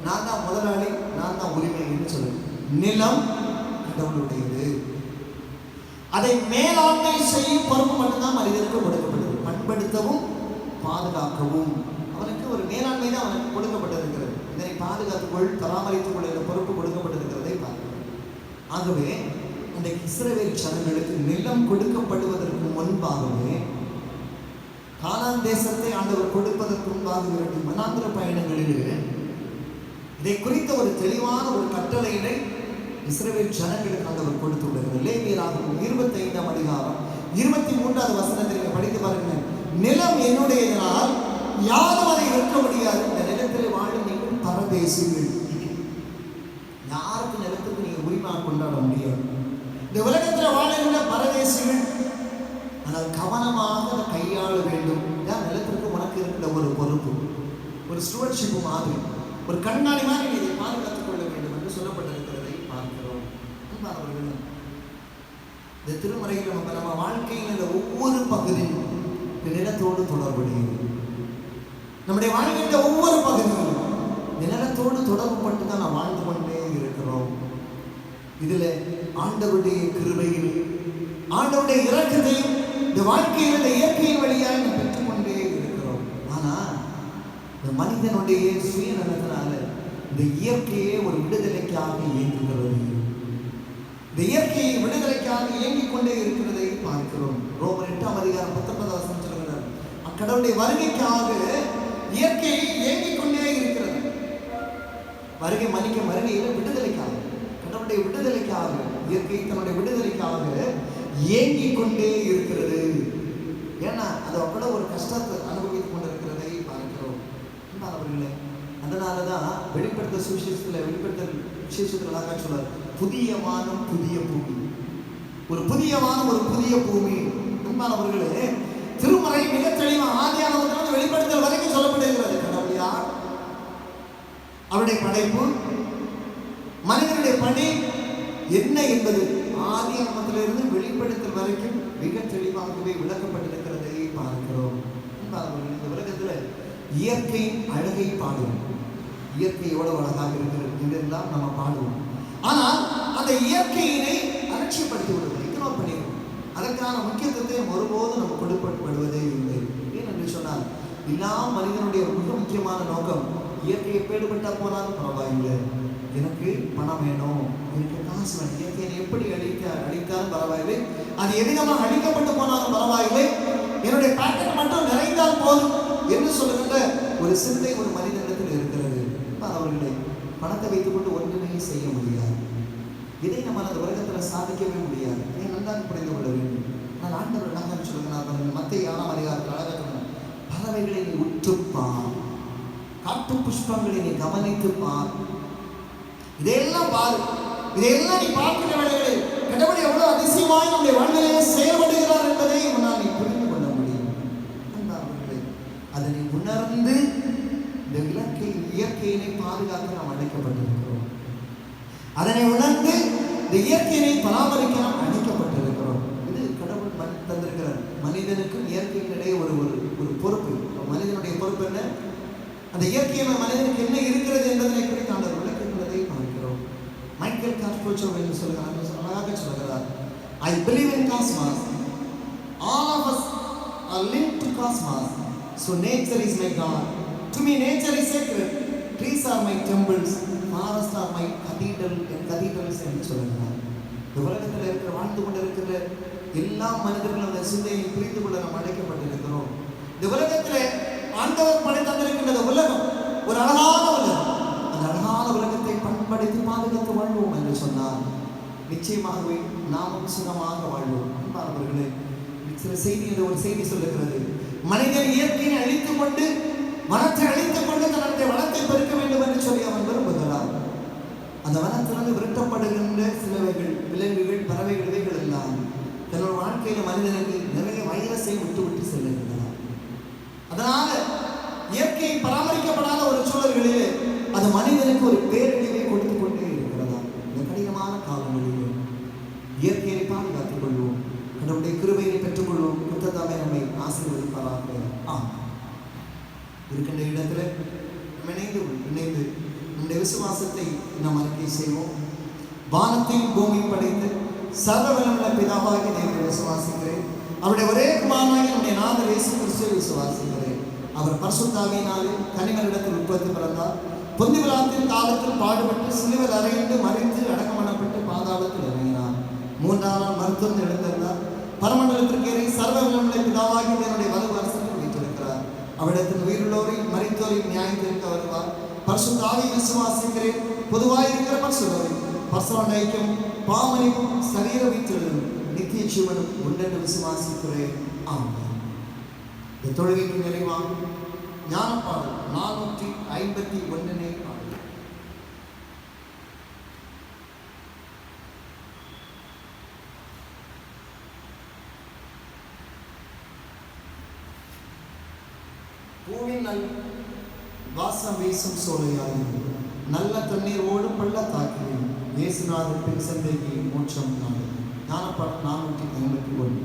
நான் தான் முதலாளி, நான் தான் உரிமை என்று சொல்லுகிறோம். நிலம் கடவுளுடையது. அதை மேலாண்மை செய்யும் பொறுப்பு மட்டும்தான் மனிதனுக்கு கொடுக்கப்பட்டது. பண்படுத்தவும் பாதுகாக்கவும் அவனுக்கு ஒரு மேலாண்மை தான் அவனுக்கு கொடுக்கப்பட்டிருக்கிறது. இதனை பாதுகாத்துக்கொள், பராமரித்துக் கொள்ள பொறுப்பு கொடுக்கப்பட்டிருக்கிறதை பார்க்கிறோம். ஆகவே அந்த இஸ்ரவேல் ஜனங்களுக்கு நிலம் கொடுக்கப்படுவதற்கு முன்பாகவே, கானான் தேசத்தை ஆண்டவர் கொடுப்பதற்கு முன்பாக மனாந்திர பயணங்களில் இதை குறித்த ஒரு தெளிவான ஒரு கட்டளையினை இஸ்ரவேல் ஜனங்களுக்கு ஆண்டவர் கொடுத்து விடுகிறார். லேவியராகமம் 25ஆம் அதிகாரம் 23வது வசனத்தை நீங்கள் படித்து பாருங்க. நிலம் என்னுடையதனால் யாரும் அதை விற்க முடியாது. இந்த நிலத்தில் வாழும் நீங்கள் பரதேசிகள். யாருக்கு நிலத்துக்கு நீங்க உரிமை கொண்டாட முடியாது. இந்த உலகத்தில் வாழ்கின்ற பரதேசிகள். ஆனால் கவனமாக அதை கையாள வேண்டும். நிலத்திற்கு உனக்கு இருக்கிற ஒரு பொறுப்பு, ஒரு ஸ்டூவர்ட்ஷிப் மாதிரி, ஒரு கண்ணாடி மாதிரி இதை பாதுகாத்துக் கொள்ள வேண்டும் என்று சொல்லப்பட்டிருக்கிறதை பார்க்கிறோம். இந்த திருமறையில் நம்ம வாழ்க்கையில் ஒவ்வொரு பகுதியும் நிலத்தோடு தொடர்புடையது. நம்முடைய வாழ்க்கையில் ஒவ்வொரு பகுதியும் நிலத்தோடு தொடர்புபட்டு தான் நாம் வாழ்ந்து கொண்டே இருக்கிறோம். இதுல ஆண்டவருடைய கிருபையில், ஆண்டவருடைய இரக்கத்தையும் இந்த வாழ்க்கையில் இந்த இயற்கையின் வழியாக நாம் பெற்றுக்கொண்டே இருக்கிறோம். ஆனா இந்த மனிதனுடைய சுயநலத்தினால இந்த இயற்கையே ஒரு விடுதலைக்காக இயங்குகிறது. இந்த இயற்கையை விடுதலைக்காக இயங்கிக் கொண்டே இருக்கிறதை பார்க்கிறோம். ரோமர் 8ஆம் அதிகாரம் 19வது வசனம் சொல்கிறார், அக்கடவுளுடைய வருகைக்காக இயற்கையை இயங்கிக் கொண்டே இருக்கிறது. வருகை வருகையில விடுதலைக்காக, கடவுளுடைய விடுதலைக்காக, இயற்கை தன்னுடைய விடுதலைக்காக இயங்கிக் கொண்டே இருக்கிறது. ஏன்னா அது அவ்வளோ ஒரு கஷ்டத்தை அனுபவித்துக் கொண்டிருக்கிறதை பார்க்கிறோம். அவர்களே, அதனாலதான் வெளிப்படுத்த சுவிசேஷத்துல விசேஷத்துல சொல்றார், புதிய வானம் புதிய பூமி. ஒரு புதிய வானம், ஒரு புதிய பூமி. அன்பானவர்களே, திருமறை மிக தெளிவாக ஆதியாகமத்திலிருந்து வெளிப்படுத்தல் வரைக்கும் சொல்லப்படுகிறது. கடவுள் யார், அவருடைய படைப்பு, மனிதனுடைய பணி என்ன என்பது ஆதியாகமத்திலிருந்து வெளிப்படுத்தல் வரைக்கும் மிக தெளிவாகவே விளக்கப்பட்டிருக்கிறதை பார்க்கிறோம். இந்த உலகத்துல இயற்கையின் அழகை பாடுவோம். இயற்கை எவ்வளவு அழகாக இருக்கிறது என்றெல்லாம் நம்ம பாடுவோம். ஆனால் அந்த இயற்கையினை அலட்சியப்படுத்தி விடுவோம், இக்னோர் பண்ணிடுவோம். அதற்கான முக்கியத்துவத்தை ஒருபோதும் நம்ம கொடுக்கப்படுவதே இல்லை. ஏனென்று சொன்னால், எல்லா மனிதனுடைய மிக முக்கியமான நோக்கம் இயற்கையை பேடுபட்டா போனாலும் பரவாயில்லை, எனக்கு பணம் வேணும், எனக்கு காசு வேணும். இயற்கையை எப்படி அழித்தாலும் பரவாயில்லை, அது எதிகமாக அழிக்கப்பட்டு போனாலும் பரவாயில்லை, என்னுடைய பாக்கெட் மட்டும் நிறைந்தால் போதும் என்று சொல்லுகின்ற ஒரு சிந்தை ஒரு மனிதனிடத்தில் இருக்கிறது. அவர்களை பணத்தை வைத்துக் கொண்டு ஒன்றுமே செய்ய முடியாது. இதை நம்ம அந்த உலகத்தில் சாதிக்கவே முடியாது. இதை நன்றாக புரிந்து கொள்ள வேண்டும். ஆனால் ஆண்டவர் அழகாக சொல்லுகிறார், மத்திய 7ஆம் அதிகாரத்தில் அழகாக சொன்னார், பறவைகளை நீ உற்றுப்பார், காட்டு புஷ்பங்களை நீ கவனித்துப்பார், இதையெல்லாம் பாரு, இதையெல்லாம் நீ பார்க்கிற வேளைகளில் கடவுள் எவ்வளவு அதிசயமாய் நம்முடைய வாழ்விலேயே செயல்படுகிறார் என்பதை உன்னால் நீ புரிந்து கொள்ள முடியும். அதனை உணர்ந்து இந்த இயற்கையினை பாதுகாக்க நாம் அழைக்கப்பட்டிருக்கிறோம். அதனை உணர்ந்து இந்த இயற்கையினை பராமரிக்க நாம் அழைக்கப்பட்டிருக்கிறோம். இது கடவுள் தந்திருக்கிறார். மனிதனுக்கும் இயற்கையின் இடையே ஒரு ஒரு பொறுப்பு. மனிதனுடைய பொறுப்பு என்ன, அந்த இயற்கையான மனிதனுக்கு என்ன இருக்கிறது என்பதனை குறித்து ஆண்டவர் விளக்குகிறதை பார்க்கிறோம். மைக்கேல் காஸ்ட்ரோச்சோ என்று சொல்கிறார், அழகாக சொல்கிறார், I believe in cosmos. All of us are linked to cosmos. So nature is my God. To me nature is sacred. Trees are my temples. Forests are my cathedrals என்று சொல்கிறார். இந்த உலகத்தில் இருக்கிற வாழ்ந்து கொண்டிருக்கிற எல்லா மனிதர்களும் அந்த சிந்தையை புரிந்து கொள்ள நாம் அழைக்கப்பட்டிருக்கிறோம். இந்த உலகத்தில் ஆண்டவர் படை தந்திருக்கின்ற உலகம் ஒரு அழகான உலகம். அந்த அழகான உலகத்தை பண்படுத்தி பாதுகாத்து வாழ்வோம் என்று சொன்னார். நிச்சயமாகவே நாமும் சுகமாக வாழ்வோம். அன்பானவர்களே, சில ஒரு செய்தி சொல்லுகிறது, மனிதன் இயற்கையை அழித்துக் கொண்டு, வனத்தை அழித்துக் கொண்டு தன்னுடைய வனத்தை பெருக்க வேண்டும் என்று சொல்லி அவன் விரும்புகிறார். அந்த வனத்திலிருந்து விரட்டப்படுகின்ற சிலவைகள், விலங்குகள், பறவைகள், இவைகள் எல்லாம் தன்னோட வாழ்க்கையில மனிதனுக்கு நிறைய வைரஸை விட்டு விட்டு செல்லுகின்றன. அதனால இயற்கை பராமரிக்கப்படாத ஒரு சூழல்களிலே அது மனிதனுக்கு ஒரு பேரழிவை கொடுத்து கொண்டே இருக்கிறதா. இந்த கடினமான காலங்களிலே இயற்கையை பாதுகாத்துக் கொள்வோம், கடவுளுடைய கிருபையை பெற்றுக்கொள்வோம். புத்தகமே நம்மை ஆசீர்வதிப்பாராக. இருக்கின்ற இடத்துல நம்ம இணைந்து நம்முடைய விசுவாசத்தை நாம் அறிக்கை செய்வோம். வானத்தையும் பூமி படைத்து சர்வ வல்லமையுள்ள பிதாவாகிய தேவனை விசுவாசிக்கிறேன். அவருடைய ஒரே குமாரனாகிய நம்முடைய நாதர் இயேசு கிறிஸ்துவை விசுவாசிக்கிறேன். அவர் பரிசுத்த ஆவியினாலே கன்னிமரிடத்தில் உற்பத்தி பிறந்தார். பொந்தி பிலாத்தின் காலத்தில் பாடுபட்டு சிலுவையில் அறையுண்டு மறித்து அடக்கம் பண்ணப்பட்டு பாதாளத்தில் இறங்கினார். 3ஆம் நாள் மருத்துவம் எழுந்திருந்தார். பரமண்டலத்திற்கு ஏறி சர்வ வல்லமையுள்ள பிதாவாகிய தேவனுடைய வலது வருஷத்தில் வீற்றிருக்கிறார். அவரிடத்தில் உயிருள்ளோரையும் மரித்தோரையும் நியாயம் தீர்க்க வருவார். பரிசுத்த ஆவியை விசுவாசிக்கிறேன். பொதுவாக இருக்கிற பரிசுத்தரை பரிசுத்த ஐக்கியம் பாவமன்னிப்பும் சரீர வீற்றிலும் நித்திய ஜீவனும் உண்டென்று விசுவாசிக்கிறேன். ஆமென். இந்த தொழுகைக்கு நிறைவாக ஞானப்பாடல் 451 பாடல். பூவின் நல் வாசம் வீசும் சோலையாயும் நல்ல தண்ணீர் ஓடும் பள்ளத்தாக்கிலும் இயேசுநாதர் பின் சென்றைக்கு மோட்சம் நாடு. ஞானப்பாடல் 451.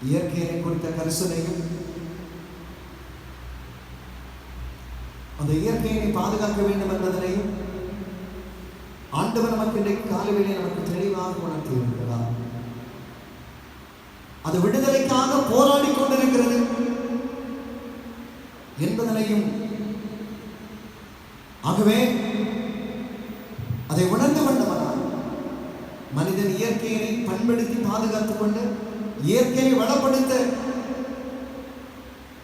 இயற்கையை குறித்த கரிசனையும் அந்த இயற்கையை பாதுகாக்க வேண்டும் என்பதனையும் ஆண்டவர் நமக்கு இன்றைக்கு காலையிலே நமக்கு தெளிவாக உணர்த்தி இருக்கிறார். அது விடுதலைக்காக போராடி கொண்டிருக்கிறது என்பதனையும், ஆகவே அதை உணர்ந்து கொண்டவனாய் மனிதன் இயற்கையை பண்படுத்தி பாதுகாத்துக் கொண்டு இயற்கையை வளப்படுத்த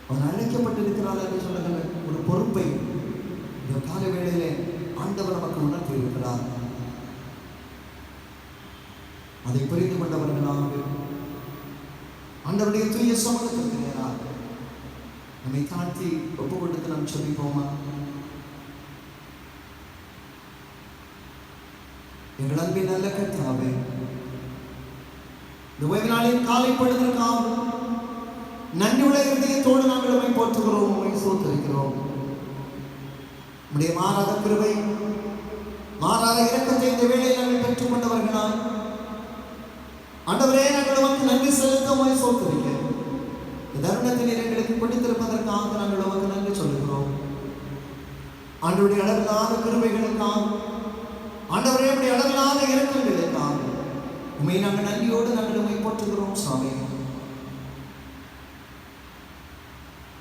அவன் அழைக்கப்பட்டிருக்கிறார் என்று சொல்லுகிற ஒரு பொறுப்பை இந்த கால வேளையிலே ஆண்டவர் நமக்கு உணர்த்தி இருக்கிறார். அதை புரிந்து கொண்டவர்களாக ஆண்டவருடைய தூய சமூகத்திற்கு நேராக நம்மை தாழ்த்தி ஒப்பு கொடுத்து நாம் சொல்லிப்போமா? எங்கள் அன்பின் நல்ல கர்த்தாவே, இந்த ஓய்வு நாளின் காலை பொழுதற்காக நன்றியுள்ள இருதயத்தோடு நாங்கள் உம்மை போற்றுகிறோம், உம்மை ஸ்தோத்திரிக்கிறோம். நம்முடைய மாறாத கிருபை, மாறாத இரக்கத்தை இந்த வேளையில் நாங்கள் பெற்றுக் கொண்டவர்களால் ஆண்டவரே, நாங்கள் உமக்கு நன்றி செலுத்த உம்மை ஸ்தோத்திரிக்க இந்த தருணத்தில் எங்களுக்கு பிடித்திருப்பதற்காக நாங்கள் உமக்கு நன்றி சொல்லுகிறோம். ஆண்டவருடைய அளவில்லாத கிருபைகளுக்காக, ஆண்டவரே உம்முடைய அளவில்லாத இரக்கங்களுக்காக உம்மை நாங்கள் நன்றியோடு நாங்கள் உம்மை போற்றுகிறோம். சாமி,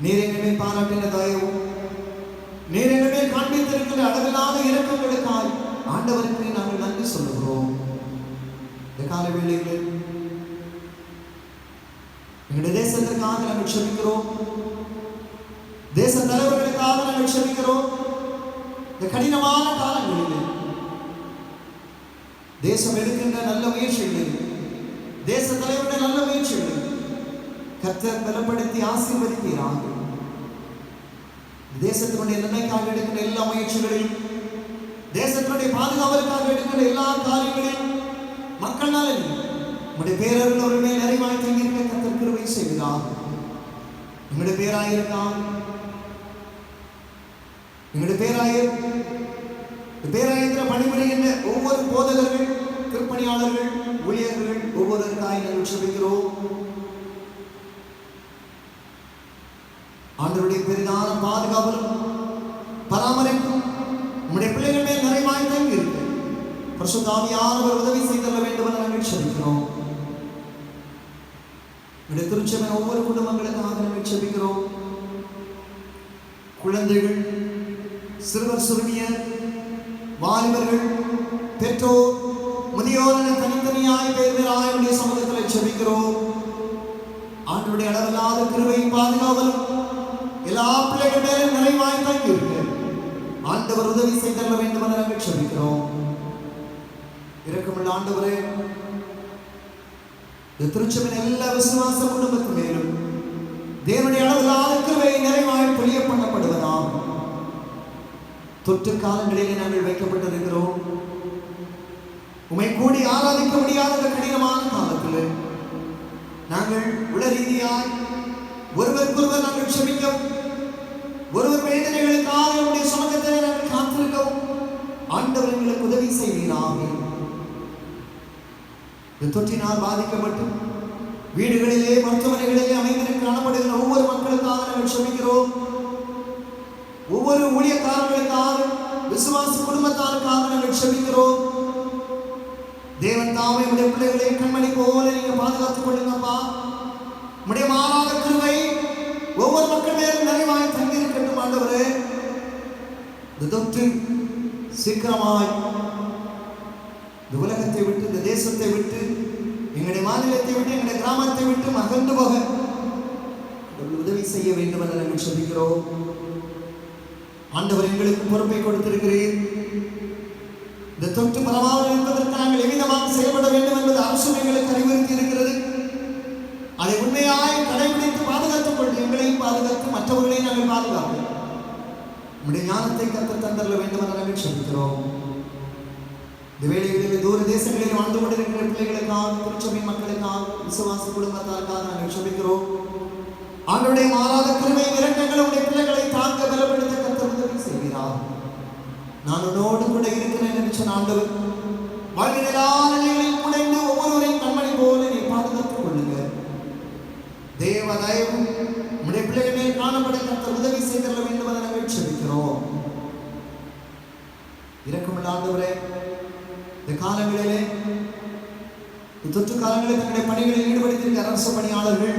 நீர் எங்கள் மேல் பாராட்டின தயவும், நீர் எங்கள் மேல் காண்பித்திருக்கிற அளவில்லாத இரக்கங்களுக்காய் ஆண்டவருக்கு நாங்கள் நன்றி சொல்லுகிறோம். இந்த கால வேளையில் எங்களுடைய தேசத்திற்காக நாங்கள் செபிக்கிறோம், தேச தலைவர்களுக்காக நாங்கள் செபிக்கிறோம். இந்த கடினமான காலங்களில் தேசம் எடுக்கின்ற நல்ல முயற்சிகளில், தேச தலைவருடைய நல்ல முயற்சிகளில் கர்த்தர் பலப்படுத்தி ஆசீர்வதிக்கிறார். தேசத்தினுடைய நன்மைக்காக எடுக்கின்ற எல்லா முயற்சிகளிலும், தேசத்தினுடைய பாதுகாவலுக்காக எடுக்கின்ற எல்லா காரியங்களிலும் மக்கள் நலன் உங்களுடைய பேரர்கள் அவர்கள் மேல் நிறைவாய் தங்கியிருக்க கர்த்தர் கிருபை செய்கிறார். எங்களுடைய பேராயிருக்கார், எங்களுடைய பேராயத்தில் பணிபுரிகின்ற ஒவ்வொரு போதகர்கள், திருப்பணியாளர்கள், ஊழியர்கள் ஒவ்வொருவருக்காய் நாங்கள் செபிக்கிறோம். ஆண்டவருடைய பெரிதான பாதுகாவலும் பராமரிப்பும் உம்முடைய பிள்ளைகள் மேல் நிறைவாய் தங்கி இருக்கு. பரிசுத்த ஆவியானவர் உதவி செய்தல்ல வேண்டும் என நாங்கள் செபிக்கிறோம். உம்முடைய திருச்சபை ஒவ்வொரு குடும்பங்களுக்காக நாங்கள் செபிக்கிறோம். குழந்தைகள், சிறுவர் சிறுமியர், வாலிபர்கள், பெற்றோர், முதியோர் என தனித்தனியாய் பேராய் உடைய சமூகத்தில் செபிக்கிறோம். ஆண்டவருடைய அளவில்லாத கிருபை பாதுகாவலும் எல்லா பிள்ளைகள் மேலும் நிறைவாய் தங்கி இருக்கு. ஆண்டவர் உதவி செய்தல்ல வேண்டும் என நாங்கள் செபிக்கிறோம். இரக்கமுள்ள ஆண்டவரே, இந்த திருச்சபையின் எல்லா விசுவாச குடும்பத்து மேலும் தேவனுடைய அளவில்லாத கிருபை நிறைவாய் பொழிய பண்ணப்படுவதாம். தொற்று காலங்களிலே நாங்கள் வைக்கப்பட்டிருக்கிறோம். உம்மை கூடி ஆராதிக்க முடியாத கடினமான காலத்தில் நாங்கள் உள ரீதியாய் ஒருவருக்கொருவர் நாங்கள் செபிக்கவும், ஒருவர் வேதனைகளுக்காக நம்முடைய சமூகத்தில் நாங்கள் காத்திருக்கவும் ஆண்டவர் எங்களுக்கு உதவி செய்வீராக. இந்த தொற்றினால் பாதிக்கப்பட்டு வீடுகளிலே, மருத்துவமனைகளிலே அமைந்திருக்க காணப்படுகிற ஒவ்வொரு மக்களுக்காக நாங்கள் செபிக்கிறோம். ஒவ்வொரு ஊழியக்காரர்களுக்காக, விசுவாச குடும்பத்தாருக்காக நாங்கள் செபிக்கிறோம். தேவன் தாமே உடைய பிள்ளைகளை கண்மணி போல நீங்க பாதுகாத்துக் கொள்ளுங்கப்பா. உடைய மாறாத கிருபை ஒவ்வொரு மக்கள் மேலும் நிறைவாய் தங்கி இருக்கட்டும். ஆண்டவரே, இந்த தொற்று சீக்கிரமாய் இந்த உலகத்தை விட்டு, இந்த தேசத்தை விட்டு, எங்களுடைய மாநிலத்தை விட்டு, எங்களுடைய கிராமத்தை விட்டு அகன்று போக உதவி செய்ய வேண்டும் என நாங்கள் சொல்லுகிறோம். ஆண்டவர் எங்களுக்கு பொறுப்பை கொடுத்திருக்கிறீர். இந்த தொற்று பரவாமல் இருப்பதற்கு நாங்கள் எவ்விதமாக செயல்பட வேண்டும் என்பது அரசு எங்களுக்கு அறிவுறுத்தி இருக்கிறது. அதை உண்மையாய் கடைபிடித்து பாதுகாத்துக் கொண்டு எங்களையும் பாதுகாத்து மற்றவர்களையும் நாங்கள் பாதுகாப்போம். நம்முடைய ஞானத்தை கற்று தந்தரல வேண்டும் என நாங்கள் சொல்லுகிறோம். இந்த வேளைகளில் தூர தேசங்களில் வாழ்ந்து கொண்டிருக்கிற பிள்ளைகளுக்காக, திருச்சபை மக்களுக்காக, விசுவாச குடும்பத்தாருக்காக நாங்கள் சொல்லுகிறோம். ஆண்டவருடைய மாறாத கிருபை இரக்கங்கள் உடைய பிள்ளைகளை தாங்க பலப்படுத்த கர்த்தர் உதவி செய்கிறார். நான் உன்னோடு கூட இருக்கிறேன் என்று சொன்ன ஆண்டவர் வாழ்வின் எல்லா நிலைகளில் குடைந்து ஒவ்வொருவரையும் கண்மணி போல நீ பாதுகாத்துக் கொள்ளுங்க. தேவ தயவு உடைய பிள்ளைகளே காணப்பட கர்த்தர் உதவி செய்தர வேண்டும் என நாங்கள் செபிக்கிறோம். இரக்கமுள்ள ஆண்டவரே, இந்த காலங்களிலே, தொற்று காலங்களில் தங்களுடைய பணிகளில் ஈடுபடுத்தியிருக்கிற அரசு பணியாளர்கள்,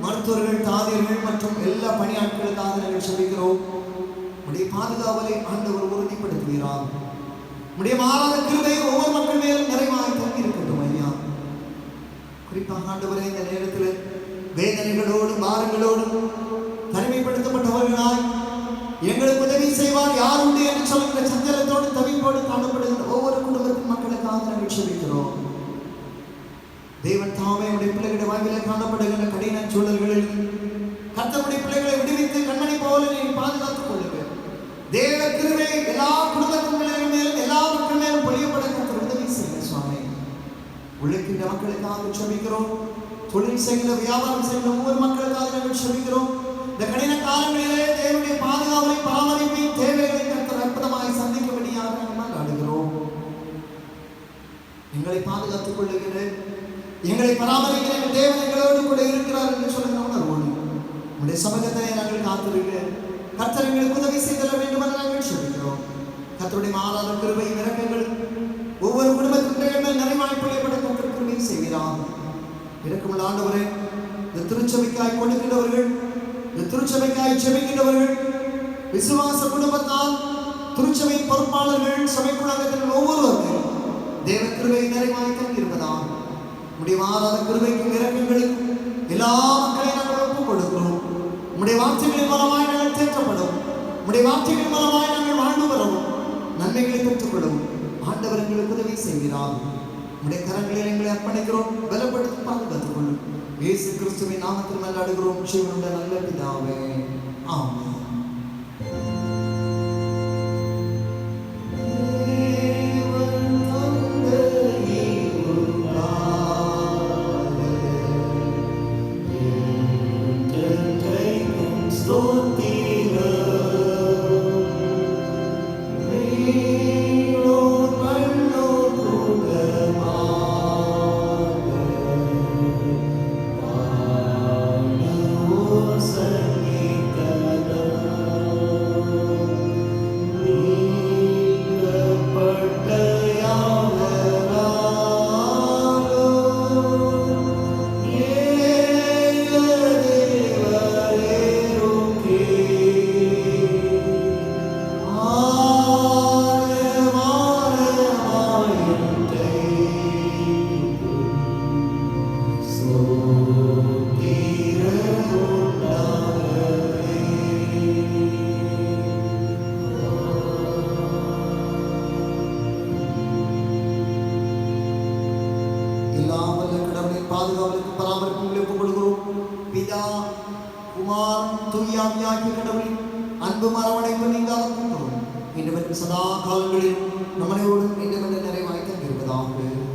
மருத்துவர்கள், தாதியர்கள் மற்றும் எல்லா பணியாட்களுக்காக நாங்கள் செபிக்கிறோம். உடைய பாதுகாவலை ஆண்டவர் உறுதிப்படுத்துகிறார். உடைய மாறாத கிருபை ஒவ்வொரு மக்கள் மேலும் நிறைவாய் தங்கி இருக்கட்டும் ஐயா. குறிப்பாக ஆண்டவரே, இந்த நேரத்தில் வேதனைகளோடும் பாரங்களோடும் தனிமைப்படுத்தப்பட்டவர்களாய் எங்களுக்கு உதவி செய்வார் யார் உண்டு என்று சொல்கிற சஞ்சலத்தோடு தவிப்போடு காணப்படுகிற ஒவ்வொரு குடும்பத்தின் மக்களுக்காக நாங்கள் செபிக்கிறோம். தேவன் தாமே உடைய பிள்ளைகளுடைய வாழ்விலே காணப்படுகின்ற கடின சூழல்களில் கர்த்தருடைய பிள்ளைகளை விடுவித்து கண்மணி போல நீங்கள் பாதுகாத்துக் கொள்ளுங்க. தேவ கிருபை எல்லா குடும்பத்தின் மேலும் எல்லா மக்கள் மேலும் பொழியப்பட கர்த்தர் உதவி செய்யுங்க சுவாமி. உழைக்கின்ற மக்களுக்காக செபிக்கிறோம். தொழில் செய்கிற வியாபாரம் செய்கிற ஒவ்வொரு மக்களுக்காக நாங்கள் செபிக்கிறோம். இந்த கடின காலங்களிலே தேவனுடைய பாதுகாவலை பராமரிப்பின் தேவைகளை கர்த்தர் அற்புதமாய் சந்திக்கும்படியாக நாங்கள் நாடுகிறோம். எங்களை பாதுகாத்துக் கொள்ளுகிற, எங்களை பராமரிக்கிற எங்கள் தேவன் எங்களோடு கூட இருக்கிறார் என்று சொல்லுகிற உணர்வோடு உங்களுடைய சமூகத்தை நாங்கள் காத்திருக்க கர்த்தர் எங்களுக்கு உதவி செய்தல வேண்டும் என்று நாங்கள் செபிக்கிறோம். கர்த்தருடைய மாறாத கிருபை இரக்கங்கள் ஒவ்வொரு குடும்பத்தின் மேல் நிறைவாய் பொழியப்பட கர்த்தர் கிருபை செய்கிறார். இரக்கமுள்ள ஆண்டவரே, இந்த திருச்சபைக்காய் கொடுக்கின்றவர்கள், இந்த திருச்சபைக்காய் செபிக்கின்றவர்கள், விசுவாச குடும்பத்தால் திருச்சபை பொறுப்பாளர்கள், சபைக்குழாங்கத்தின் ஒவ்வொருவரும் தேவ கிருபை நிறைவாய் தங்கியிருப்பதால் உடைய மாறாத கிருபைக்கும் இரக்கங்களுக்கும் எல்லா மக்களையும் நாங்கள் ஒப்புக் கொடுக்கிறோம். உடைய வார்த்தைகளின் மூலமாய் நாங்கள் தேற்றப்படும், உடைய வார்த்தைகளின் மூலமாய் நாங்கள் வாழ்ந்து வரவும் நன்மைகளை பெற்றுக்கொள்ளவும் ஆண்டவர் எங்களுக்கு உதவி செய்கிறார். உடைய கரங்களில் எங்களை அர்ப்பணிக்கிறோம். பலப்படுத்தி பாதுகாத்துக் கொள்ளும். இயேசு கிறிஸ்துவின் நாமத்தில் மன்றாடுகிறோம் ஜீவனுள்ள நல்ல பிதாவே, ஆமென். பாதுகாவலுக்கு பராமரிப்புகளை ஒப்புக் கொடுக்கிறோம். பிதா, குமார், தூய ஆவியாகிய கடவுளின் அன்பு மரவணைப்பு நீங்காத கொண்டோம். இன்று சதா காலங்களில் நம்மளோடு நிறைவாய் தங்கியிருப்பதாக.